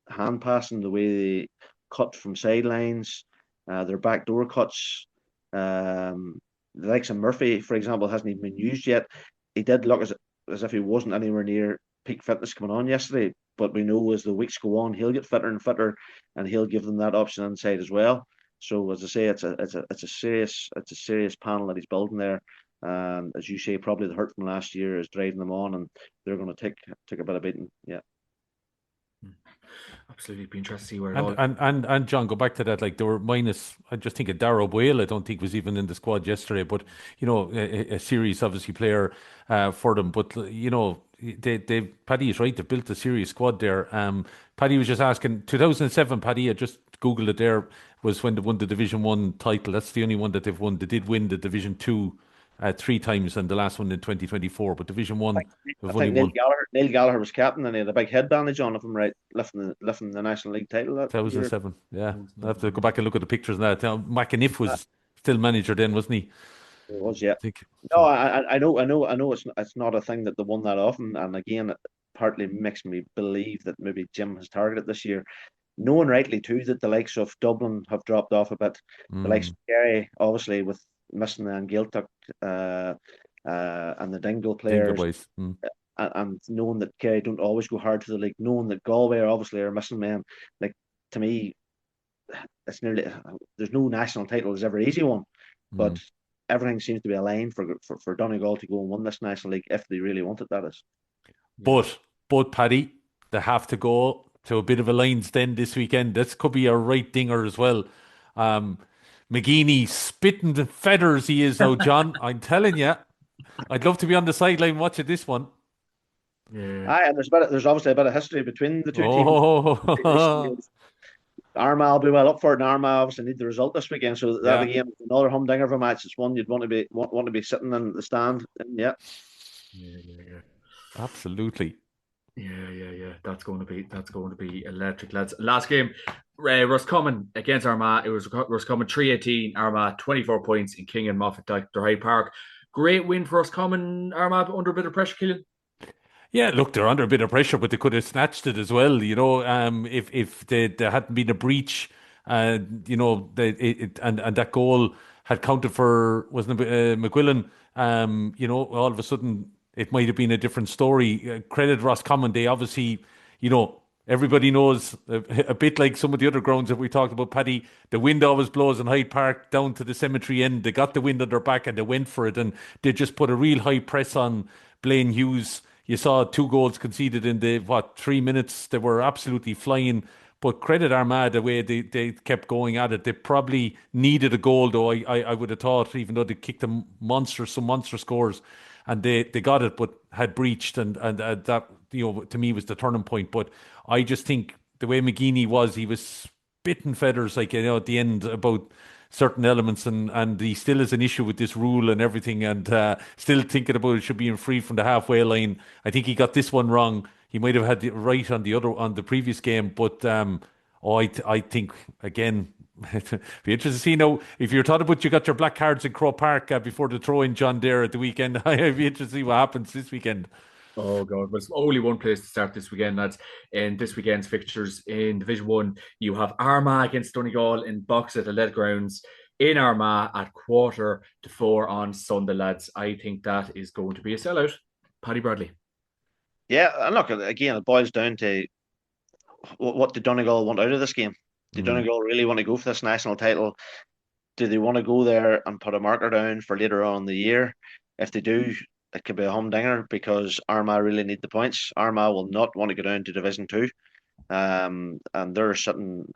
hand passing, the way they cut from sidelines, their backdoor cuts. The likes of Murphy, for example, hasn't even been used yet. He did look as if he wasn't anywhere near peak fitness coming on yesterday, but we know as the weeks go on, he'll get fitter and fitter, and he'll give them that option inside as well. So as I say, it's a serious panel that he's building there. And as you say, probably the hurt from last year is driving them on, and they're going to take a bit of beating. Yeah. Absolutely. Be interested to see where it And all. and and and John, go back to that. Like they were minus. I just think of Darrow Boyle. I don't think was even in the squad yesterday. But a serious, obviously, player for them. But they Paddy is right. They built a serious squad there. Paddy was just asking. 2007, Paddy. I just googled it. There was when they won the Division One title. That's the only one that they've won. They did win the Division Two three times, and the last one in 2024. But Division One, I we've only think won. Neil Gallagher was captain, and he had a big head bandage on, if I'm right, lifting the National League title that year. 2007, yeah. I have to go back and look at the pictures now. McAniff was still manager then, wasn't he? It was, yeah. I think No, so. I know it's not a thing that they won that often, and again, it partly makes me believe that maybe Jim has targeted this year, knowing rightly too that the likes of Dublin have dropped off a bit. The likes Mm, of Kerry, obviously, with missing the Gaeltacht and the Dingle Dingle players, boys. Mm. and knowing that Kerry don't always go hard to the league, knowing that Galway are obviously are missing men. Like, to me, it's nearly there's no national title is ever easy one, but Mm. everything seems to be aligned for Donegal to go and win this national league if they really want it. That is. Yeah. But Paddy, they have to go to a bit of a Lions Den this weekend. This could be a right dinger as well. Um, McGeeney spitting the feathers he is now, John. I'm telling you, I'd love to be on the sideline watching this one. Yeah. Aye, and there's obviously a bit of history between the two teams. Oh, Armagh will be well up for it, and Armagh obviously need the result this weekend. So that yeah, again, another humdinger of a match. It's one you'd want to be sitting in the stand. And yeah, Yeah, yeah, yeah. absolutely. Yeah. That's going to be electric, lads. Last game, Roscommon against Armagh. It was Roscommon 3-18, Armagh 24 points in King and Moffat Dr. Hyde Park. Great win for Roscommon. Armagh under a bit of pressure, Killian. Yeah, look, they're under a bit of pressure, but they could have snatched it as well. If there hadn't been a breach, and that goal had counted for wasn't it McQuillan? All of a sudden it might have been a different story. Credit Roscommon, they obviously, everybody knows a bit like some of the other grounds that we talked about, Paddy. The wind always blows in Hyde Park down to the cemetery end. They got the wind on their back and they went for it, and they just put a real high press on Blaine Hughes. You saw two goals conceded in the 3 minutes. They were absolutely flying. But credit Armagh the way they kept going at it. They probably needed a goal, though. I would have thought, even though they kicked some monster scores, and they got it, but had breached, and that to me was the turning point. But I just think the way McGeeney was, he was spitting feathers like at the end about certain elements, and he still has an issue with this rule and everything, and still thinking about it should be in free from the halfway line. I think he got this one wrong. He might have had it right on the previous game, but I think again. Be interested to see now if you're talking about you got your black cards in Crow Park before the throw in John Dare at the weekend. I'd be interested to see what happens this weekend. Oh God, there's only one place to start this weekend, lads. In this weekend's fixtures in Division One, you have Armagh against Donegal in Box at the Lead Grounds in Armagh at 3:45 on Sunday, lads. I think that is going to be a sellout. Paddy Bradley. yeah. And look, again, it boils down to what did Donegal want out of this game? Did Mm, Donegal really want to go for this national title? Do they want to go there and put a marker down for later on in the year? If they do, it could be a humdinger because Armagh really need the points. Armagh will not want to go down to Division Two. And they're sitting,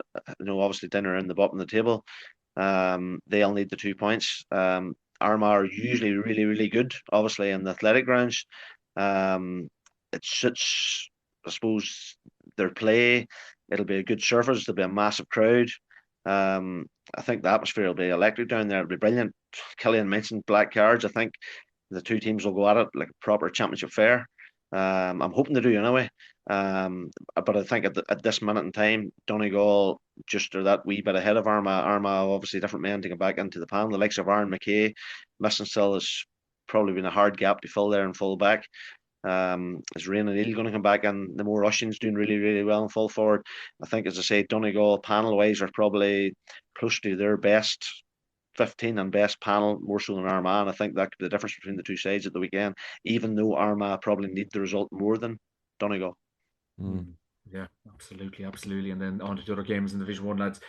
obviously down around the bottom of the table. They'll need the 2 points. Armagh are usually really, really good, obviously, in the athletic grounds. It suits, I suppose, their play. It'll be a good surface. There'll be a massive crowd. I think the atmosphere will be electric down there. It'll be brilliant. Killian mentioned black cards. I think the two teams will go at it like a proper championship fair. I'm hoping to do anyway. But I think at this minute in time, Donegal just are that wee bit ahead of Armagh. Armagh, obviously, different men to get back into the panel. The likes of Aaron McKay, missing still has probably been a hard gap to fill there in full back. Is Rain and Neil going to come back? And the more Russians doing really, really well in full forward. I think, as I say, Donegal panel wise are probably close to their best 15 and best panel, more so than Armagh. And I think that could be the difference between the two sides at the weekend, even though Armagh probably need the result more than Donegal. mm. Yeah, absolutely. And then on to the other games in Division One, lads.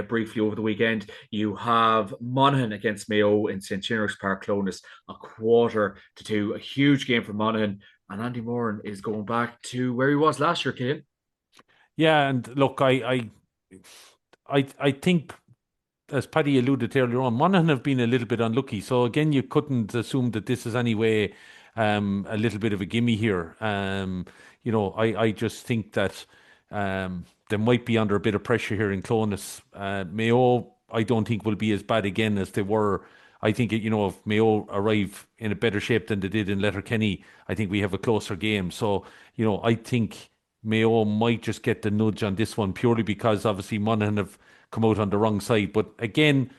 Briefly over the weekend, you have Monaghan against Mayo in St. Chinner's Park, Clonus, 1:45. A huge game for Monaghan. And Andy Moran is going back to where he was last year, Killian. Yeah, and look, I think, as Paddy alluded to earlier on, Monaghan have been a little bit unlucky. So again, you couldn't assume that this is anyway a little bit of a gimme here. I just think that they might be under a bit of pressure here in Clonus. Mayo, I don't think will be as bad again as they were I think, if Mayo arrive in a better shape than they did in Letterkenny, I think we have a closer game. So, I think Mayo might just get the nudge on this one purely because obviously Monaghan have come out on the wrong side. But again,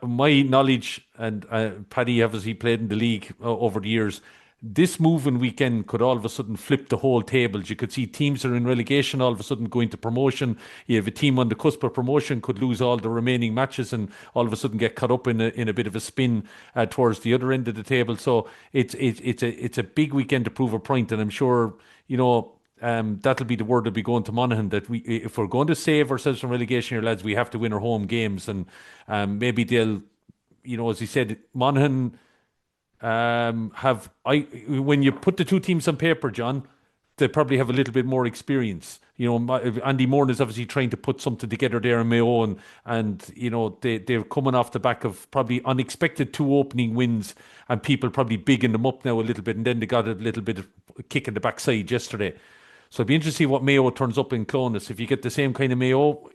my knowledge, and Paddy obviously played in the league over the years, this moving weekend could all of a sudden flip the whole tables. You could see teams that are in relegation all of a sudden going to promotion. You have a team on the cusp of promotion could lose all the remaining matches and all of a sudden get caught up in a bit of a spin towards the other end of the table. So it's a big weekend to prove a point, and I'm sure that'll be the word that'll be going to Monaghan, that if we're going to save ourselves from relegation here, lads, we have to win our home games, and maybe they'll, as he said, Monaghan when you put the two teams on paper, John, they probably have a little bit more experience. Andy Moore is obviously trying to put something together there in Mayo, and they're coming off the back of probably unexpected two opening wins, and people probably bigging them up now a little bit, and then they got a little bit of a kick in the backside yesterday. So it'd be interesting to see what Mayo turns up in Clonus. If you get the same kind of Mayo,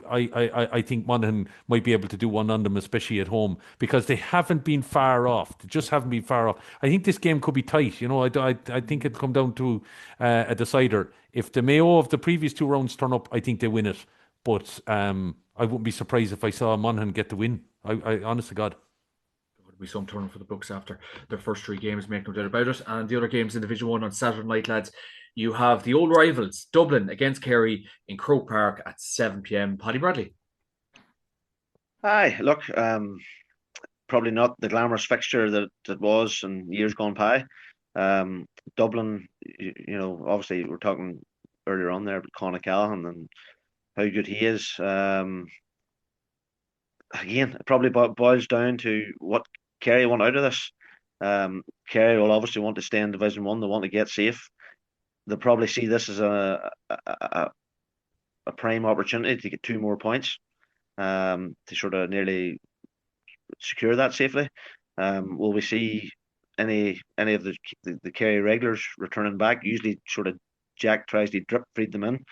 I think Monaghan might be able to do one on them, especially at home, because they haven't been far off. They just haven't been far off. I think this game could be tight. I think it'll come down to a decider. If the Mayo of the previous two rounds turn up, I think they win it. But I wouldn't be surprised if I saw Monaghan get the win. I honest to God. Be some turn for the books after their first three games, make no doubt about it. And the other games in Division 1 on Saturday night, lads. You have the old rivals, Dublin against Kerry in Croke Park at 7 p.m. Paddy Bradley. Aye, look, probably not the glamorous fixture that was in years gone by. Dublin, obviously we're talking earlier on there about Conor Callahan and how good he is. Again, it probably boils down to what Kerry want out of this. Kerry will obviously want to stay in Division 1. They want to get safe. They'll probably see this as a prime opportunity to get 2 more points, to sort of nearly secure that safely. Will we see any of the Kerry regulars returning back? Usually, sort of Jack tries to drip feed them in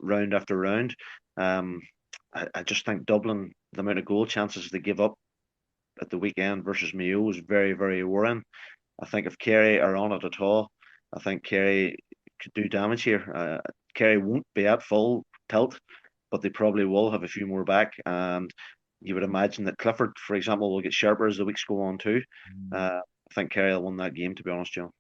round after round. I just think Dublin, the amount of goal chances they give up at the weekend versus Mayo is very, very worrying. I think if Kerry are on it at all, I think Kerry could do damage here. Kerry won't be at full tilt, but they probably will have a few more back. And you would imagine that Clifford, for example, will get sharper as the weeks go on too. I think Kerry will win that game, to be honest, Joe.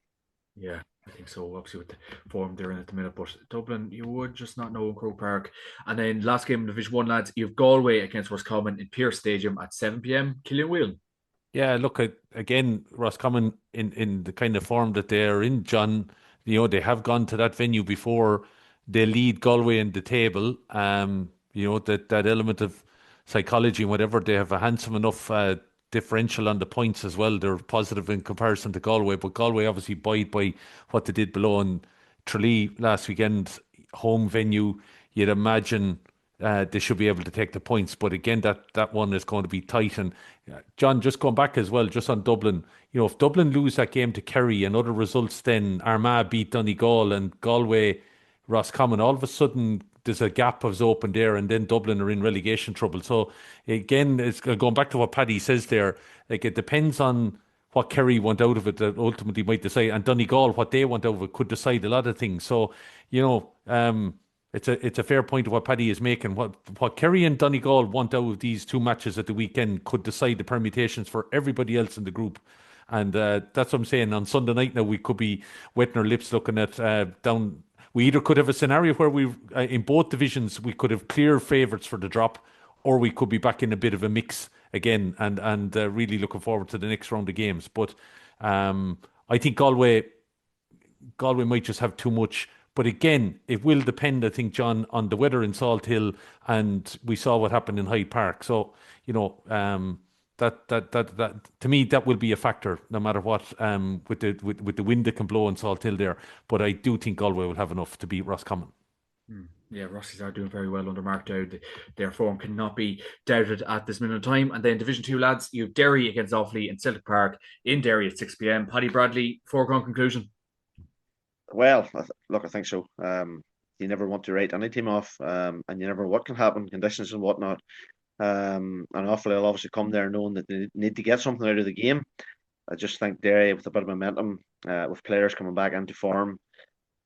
Yeah, I think so. Obviously, with the form they're in at the minute, but Dublin, you would just not know in Croke Park. And then last game in Division 1, lads, you have Galway against Roscommon in Pearse Stadium at 7 p.m. Killian Whelan. Yeah, look, again, Roscommon in the kind of form that they're in, John, they have gone to that venue before. They lead Galway in the table. That element of psychology and whatever, they have a handsome enough differential on the points as well. They're positive in comparison to Galway, but Galway obviously buoyed by what they did below in Tralee last weekend, home venue. You'd imagine they should be able to take the points. But again, that one is going to be tight. And John, just going back as well, just on Dublin, if Dublin lose that game to Kerry and other results, then Armagh beat Donegal and Galway, Roscommon, all of a sudden there's a gap has opened there, and then Dublin are in relegation trouble. So again, it's going back to what Paddy says there. Like, it depends on what Kerry want out of it that ultimately might decide, and Donegal, what they want out of it, could decide a lot of things. So it's a fair point of what Paddy is making. What Kerry and Donegal want out of these two matches at the weekend could decide the permutations for everybody else in the group. And that's what I'm saying. On Sunday night now, we could be wetting our lips looking at down. We either could have a scenario where we, in both divisions, we could have clear favourites for the drop, or we could be back in a bit of a mix again, and really looking forward to the next round of games. But I think Galway might just have too much. But again, it will depend, I think, John, on the weather in Salt Hill, and we saw what happened in Hyde Park. So that to me, that will be a factor no matter what, with the wind that can blow in Salt Hill there. But I do think Galway will have enough to beat Roscommon. Yeah, Rossies are doing very well under Mark Dowd. Their form cannot be doubted at this minute of time. And then Division 2, lads, you have Derry against Offaly in Celtic Park in Derry at 6 p.m. Paddy Bradley, foregone conclusion. Well, look, I think so. You never want to write any team off, and you never know what can happen, conditions and whatnot. And Offaly will obviously come there knowing that they need to get something out of the game. I just think Derry, with a bit of momentum, with players coming back into form,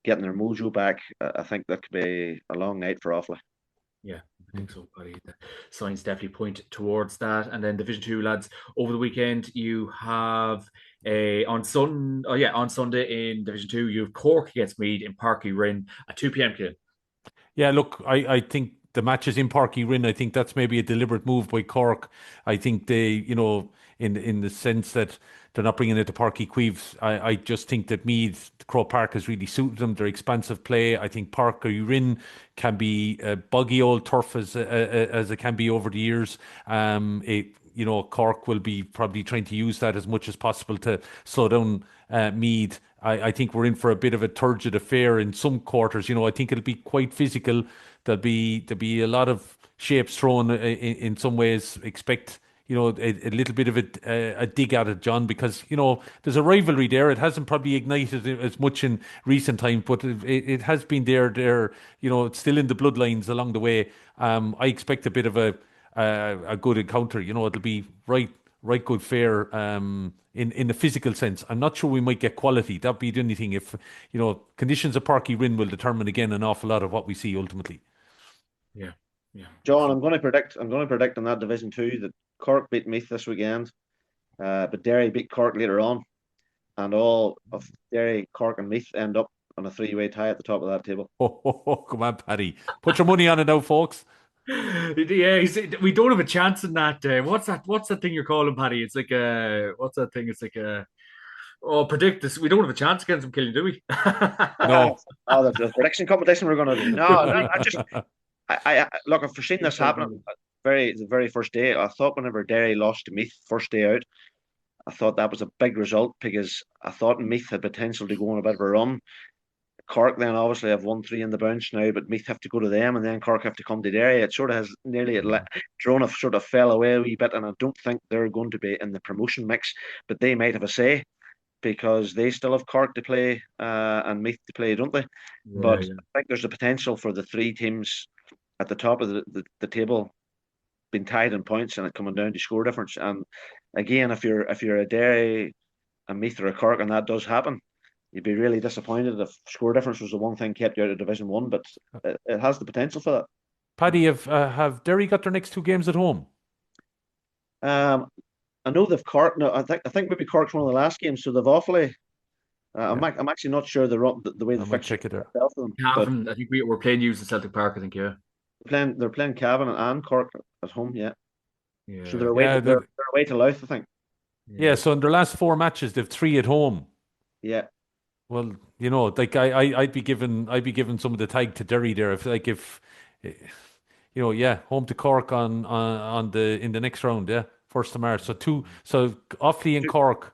getting their mojo back, I think that could be a long night for Offaly. Yeah, I think so, buddy. The signs definitely point towards that. And then Division Two lads, over the weekend you have on Sunday in Division Two you have Cork against Meath in Parky Rin at 2 p.m. Kill. Yeah, look, I think the matches in Parky Rin, I think that's maybe a deliberate move by Cork. I think they, in the sense that they're not bringing it to Parky Queeves. I just think that Meath, Crow Park has really suited them. Their expansive play. I think Parky Rin can be a buggy old turf as it can be over the years. Cork will be probably trying to use that as much as possible to slow down Meath. I think we're in for a bit of a turgid affair in some quarters. I think it'll be quite physical. There'll be a lot of shapes thrown in some ways. Expect a little bit of a dig at it, John, because there's a rivalry there. It hasn't probably ignited as much in recent times, but it has been there. It's still in the bloodlines along the way. I expect a bit of a good encounter. It'll be right good fare in the physical sense. I'm not sure we might get quality. That'd be the only thing. If conditions of Parky Rin will determine again an awful lot of what we see ultimately. Yeah, yeah. John, I'm going to predict in that Division 2 that Cork beat Meath this weekend, but Derry beat Cork later on, and all of Derry, Cork, and Meath end up on a three-way tie at the top of that table. Come on, Paddy. Put your money on it now, folks. Yeah, we don't have a chance in that. What's that? What's that thing you're calling, Paddy? It's like what's that thing? It's like predict this. We don't have a chance against them, killing, do we? No. The prediction competition we're going to do. No, I look. I've foreseen this happening. The very first day, I thought whenever Derry lost to Meath first day out, I thought that was a big result because I thought Meath had potential to go on a bit of a run. Cork then obviously have 1-3 in the bounce now, but Meath have to go to them, and then Cork have to come to Derry. It sort of has nearly Drone sort of fell away a wee bit, and I don't think they're going to be in the promotion mix, but they might have a say because they still have Cork to play and Meath to play, don't they? Yeah, But yeah. I think there's the potential for the three teams at the top of the table being tied in points and it coming down to score difference. And again, if you're a Derry, a Meath, or a Cork, and that does happen, you'd be really disappointed if score difference was the one thing kept you out of Division 1. But it has the potential for Paddy, have Derry got their next two games at home? that. I know they've Cork. No, I think maybe Cork's one of the last games, so they've awfully. I'm actually not sure the way I the might fixture check it there. itself them, but Cavan, I think we're playing you in Celtic Park. I think, yeah. they're playing Cavan and Cork at home, yeah. So Yeah, they're away Yeah, to they're away to Louth, I think. yeah. yeah. So in their last four matches, they've three at home. Yeah. Well, like I'd be giving some of the tag to Derry there if yeah, home to Cork on the in the next round, yeah, 1st of March. So Offaly and Cork.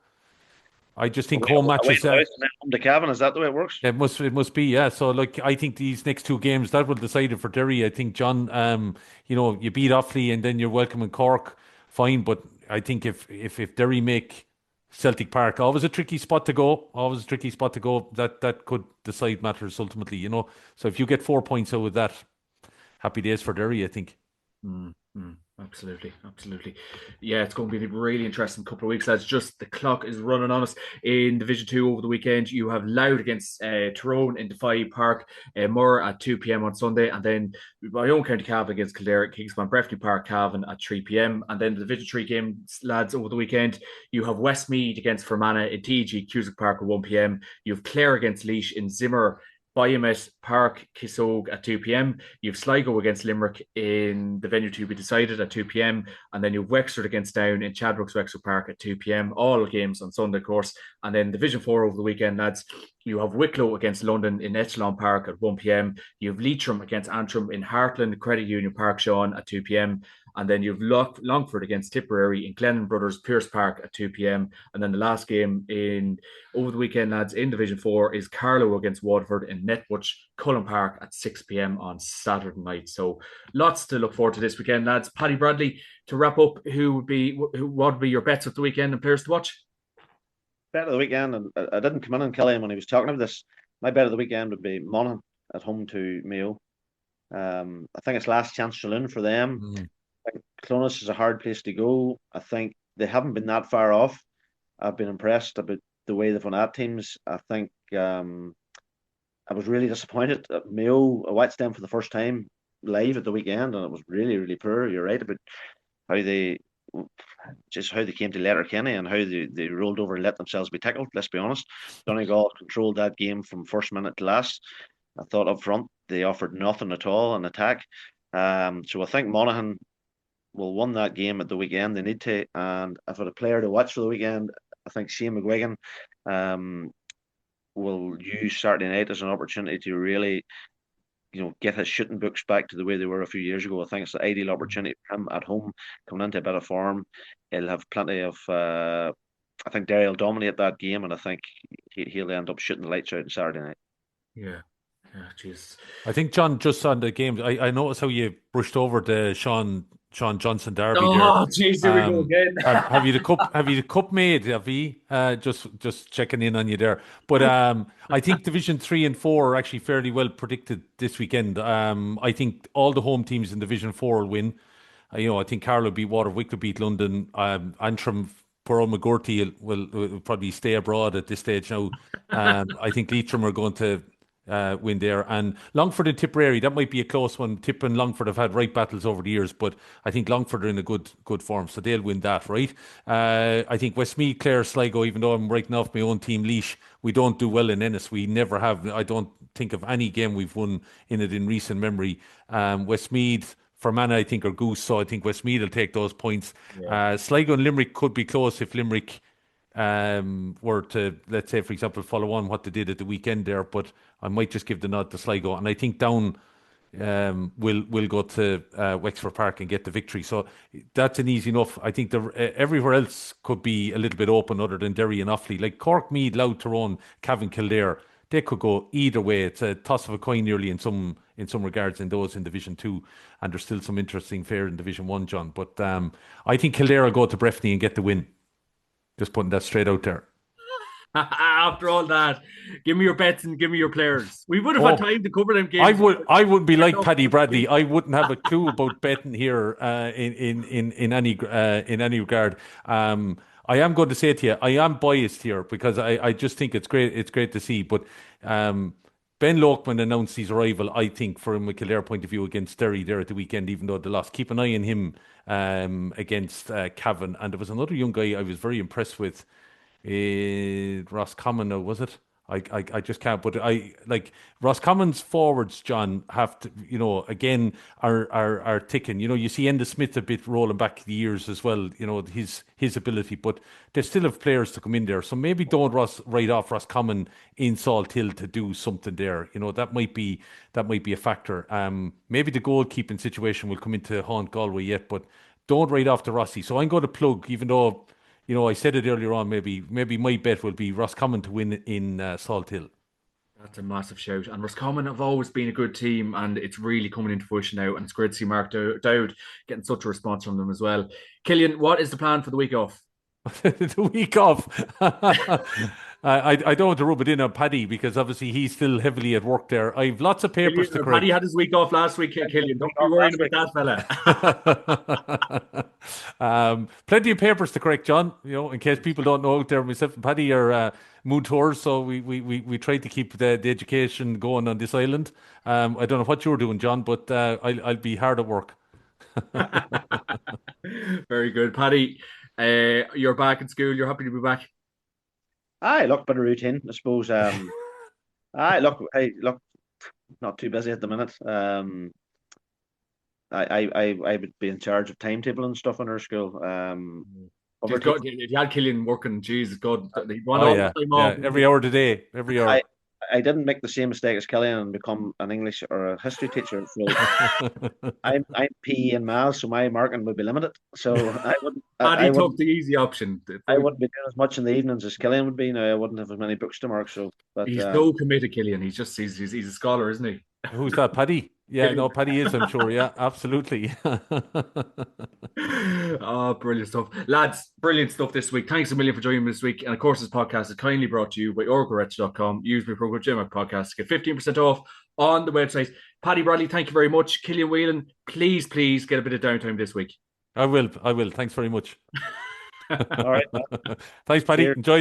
I just think home Away matches. to Louth and then home to Cavan. Is that the way it works? It must be, yeah. So like I think these next two games that will decide it for Derry. I think John, you beat Offaly and then you're welcoming Cork, fine. But I think if Derry make Celtic Park, always a tricky spot to go. Always a tricky spot to go. That could decide matters ultimately. So if you get 4 points out of that, happy days for Derry, I think. Absolutely, absolutely. Yeah, it's going to be a really interesting couple of weeks, lads. Just the clock is running on us in Division 2 over the weekend. You have Louth against Tyrone in Defy Park, Moore at 2 p.m. on Sunday, and then my own County Cavan against Kildare at Kingspan Breffni Park, Cavan at 3 p.m. And then the Division 3 games, lads, over the weekend, you have Westmead against Fermanagh in TG Cusack Park at 1 p.m. You have Clare against Laois in Zimmer, Biomet Park, Kissogue at 2 p.m. You have Sligo against Limerick in the venue to be decided at 2 p.m. And then you have Wexford against Down in Chadbrooks Wexford Park at 2 p.m. All games on Sunday, of course. And then Division 4 over the weekend, lads. You have Wicklow against London in Echelon Park at 1 p.m. You have Leitrim against Antrim in Heartland Credit Union Park, Sean, at 2 p.m. And then you have Longford against Tipperary in Glennon Brothers Pierce Park at 2 p.m. And then the last game over the weekend, lads, in Division 4 is Carlow against Waterford in Netwatch Cullen Park at 6 p.m. on Saturday night. So lots to look forward to this weekend, lads. Paddy Bradley, to wrap up, what would be your bets of the weekend and players to watch? Bet of the weekend, and I didn't come in on Kelly when he was talking about this. My bet of the weekend would be Monaghan at home to Mayo. I think it's last chance saloon for them. Mm. Clonus is a hard place to go. I think they haven't been that far off. I've been impressed about the way they've won at teams. I think I was really disappointed at Mayo. I watched them for the first time live at the weekend, and it was really, really poor. You're right about how they just how they came to Letterkenny and how they rolled over and let themselves be tickled. Let's be honest. Donegal controlled that game from first minute to last. I thought up front they offered nothing at all in attack. So I think Monaghan will win that game at the weekend. They need to. And if I had a player to watch for the weekend, I think Shane McGuigan will use Saturday night as an opportunity to really, get his shooting books back to the way they were a few years ago. I think it's the ideal opportunity for him at home, coming into a bit of form. He'll have plenty of. I think Derry will dominate that game, and I think he'll end up shooting the lights out on Saturday night. Yeah. Yeah, jeez. I think, John, just on the games, I noticed how you brushed over the Sean Johnson derby there. Oh, jeez, here we go again. Have you the cup made? Have you? Just checking in on you there. But I think Division 3 and 4 are actually fairly well predicted this weekend. I think all the home teams in Division 4 will win. I think Carlow will beat Waterwick, will beat London. Antrim, poor old McGurty will probably stay abroad at this stage now. I think Leitrim are going to win there. And Longford and Tipperary, that might be a close one. Tip and Longford have had right battles over the years, but I think Longford are in a good form, so they'll win that, right? I think Westmeath, Clare, Sligo, even though I'm writing off my own team, Laois, we don't do well in Ennis. We never have. I don't think of any game we've won in it in recent memory. Westmeath, Fermanagh, I think, are goose, so I think Westmeath will take those points. Yeah. Sligo and Limerick could be close if Limerick were to, let's say, for example, follow on what they did at the weekend there, but I might just give the nod to Sligo, and I think Down will go to Wexford Park and get the victory. So that's an easy enough. I think everywhere else could be a little bit open other than Derry and Offaly. Like Cork, Meath, Louth, Tyrone, Cavan, Kildare, they could go either way. It's a toss of a coin nearly in some regards in those in Division 2, and there's still some interesting fare in Division 1, John. But I think Kildare will go to Breffni and get the win. Just putting that straight out there. After all that, give me your bets and give me your players. We would have had time to cover them games. I wouldn't be like Paddy Bradley. I wouldn't have a clue about betting here in any regard. I am going to say to you, I am biased here because I just think it's great. It's great to see. But Ben Lokeman announced his arrival, I think, from a Kildare point of view against Derry there at the weekend, even though they lost. Keep an eye on him against Cavan. And there was another young guy I was very impressed with. Roscommon, was it? I just can't. But I like Roscommon's forwards, John, have to, again are ticking. You see Enda Smith a bit rolling back the years as well. His ability, but they still have players to come in there. So maybe don't write off Roscommon in Salt Hill to do something there. That might be a factor. Maybe the goalkeeping situation will come into haunt Galway yet, but don't write off the Rossi. So I'm going to plug, even though. I said it earlier on, maybe my bet will be Roscommon to win in Salt Hill. That's a massive shout. And Roscommon have always been a good team, and it's really coming into fruition now. And it's great to see Mark Dowd getting such a response from them as well. Killian, what is the plan for the week off? The week off? I don't want to rub it in on Paddy because obviously he's still heavily at work there. I've lots of papers to correct. Paddy had his week off last week, Killian. Don't be worrying about that fella. Plenty of papers to correct, John. In case people don't know out there, myself and Paddy are mood tours, so we try to keep the education going on this island. I don't know what you're doing, John, but I'll be hard at work. Very good, Paddy. You're back in school. You're happy to be back. Aye, look, bit of routine, I suppose. Look, not too busy at the minute. I would be in charge of timetable and stuff in our school. You had Killian working. Jesus God, every hour of the day, every hour. I didn't make the same mistake as Killian and become an English or a history teacher. So I'm PE and maths, so my marking would be limited. So I wouldn't. I took the easy option. I wouldn't be doing as much in the evenings as Killian would be. Now I wouldn't have as many books to mark. So, but he's so committed, Killian. He's a scholar, isn't he? Who's that, Paddy? Yeah, no, Paddy is, I'm sure. Yeah, absolutely. Oh, brilliant stuff. Lads, brilliant stuff this week. Thanks a million for joining me this week. And of course, this podcast is kindly brought to you by orgorets.com. Use my program GMAC Podcast to get 15% off on the website. Paddy Bradley, thank you very much. Killian Whelan, please get a bit of downtime this week. I will. Thanks very much. All right. Thanks, Paddy. Cheers. Enjoy.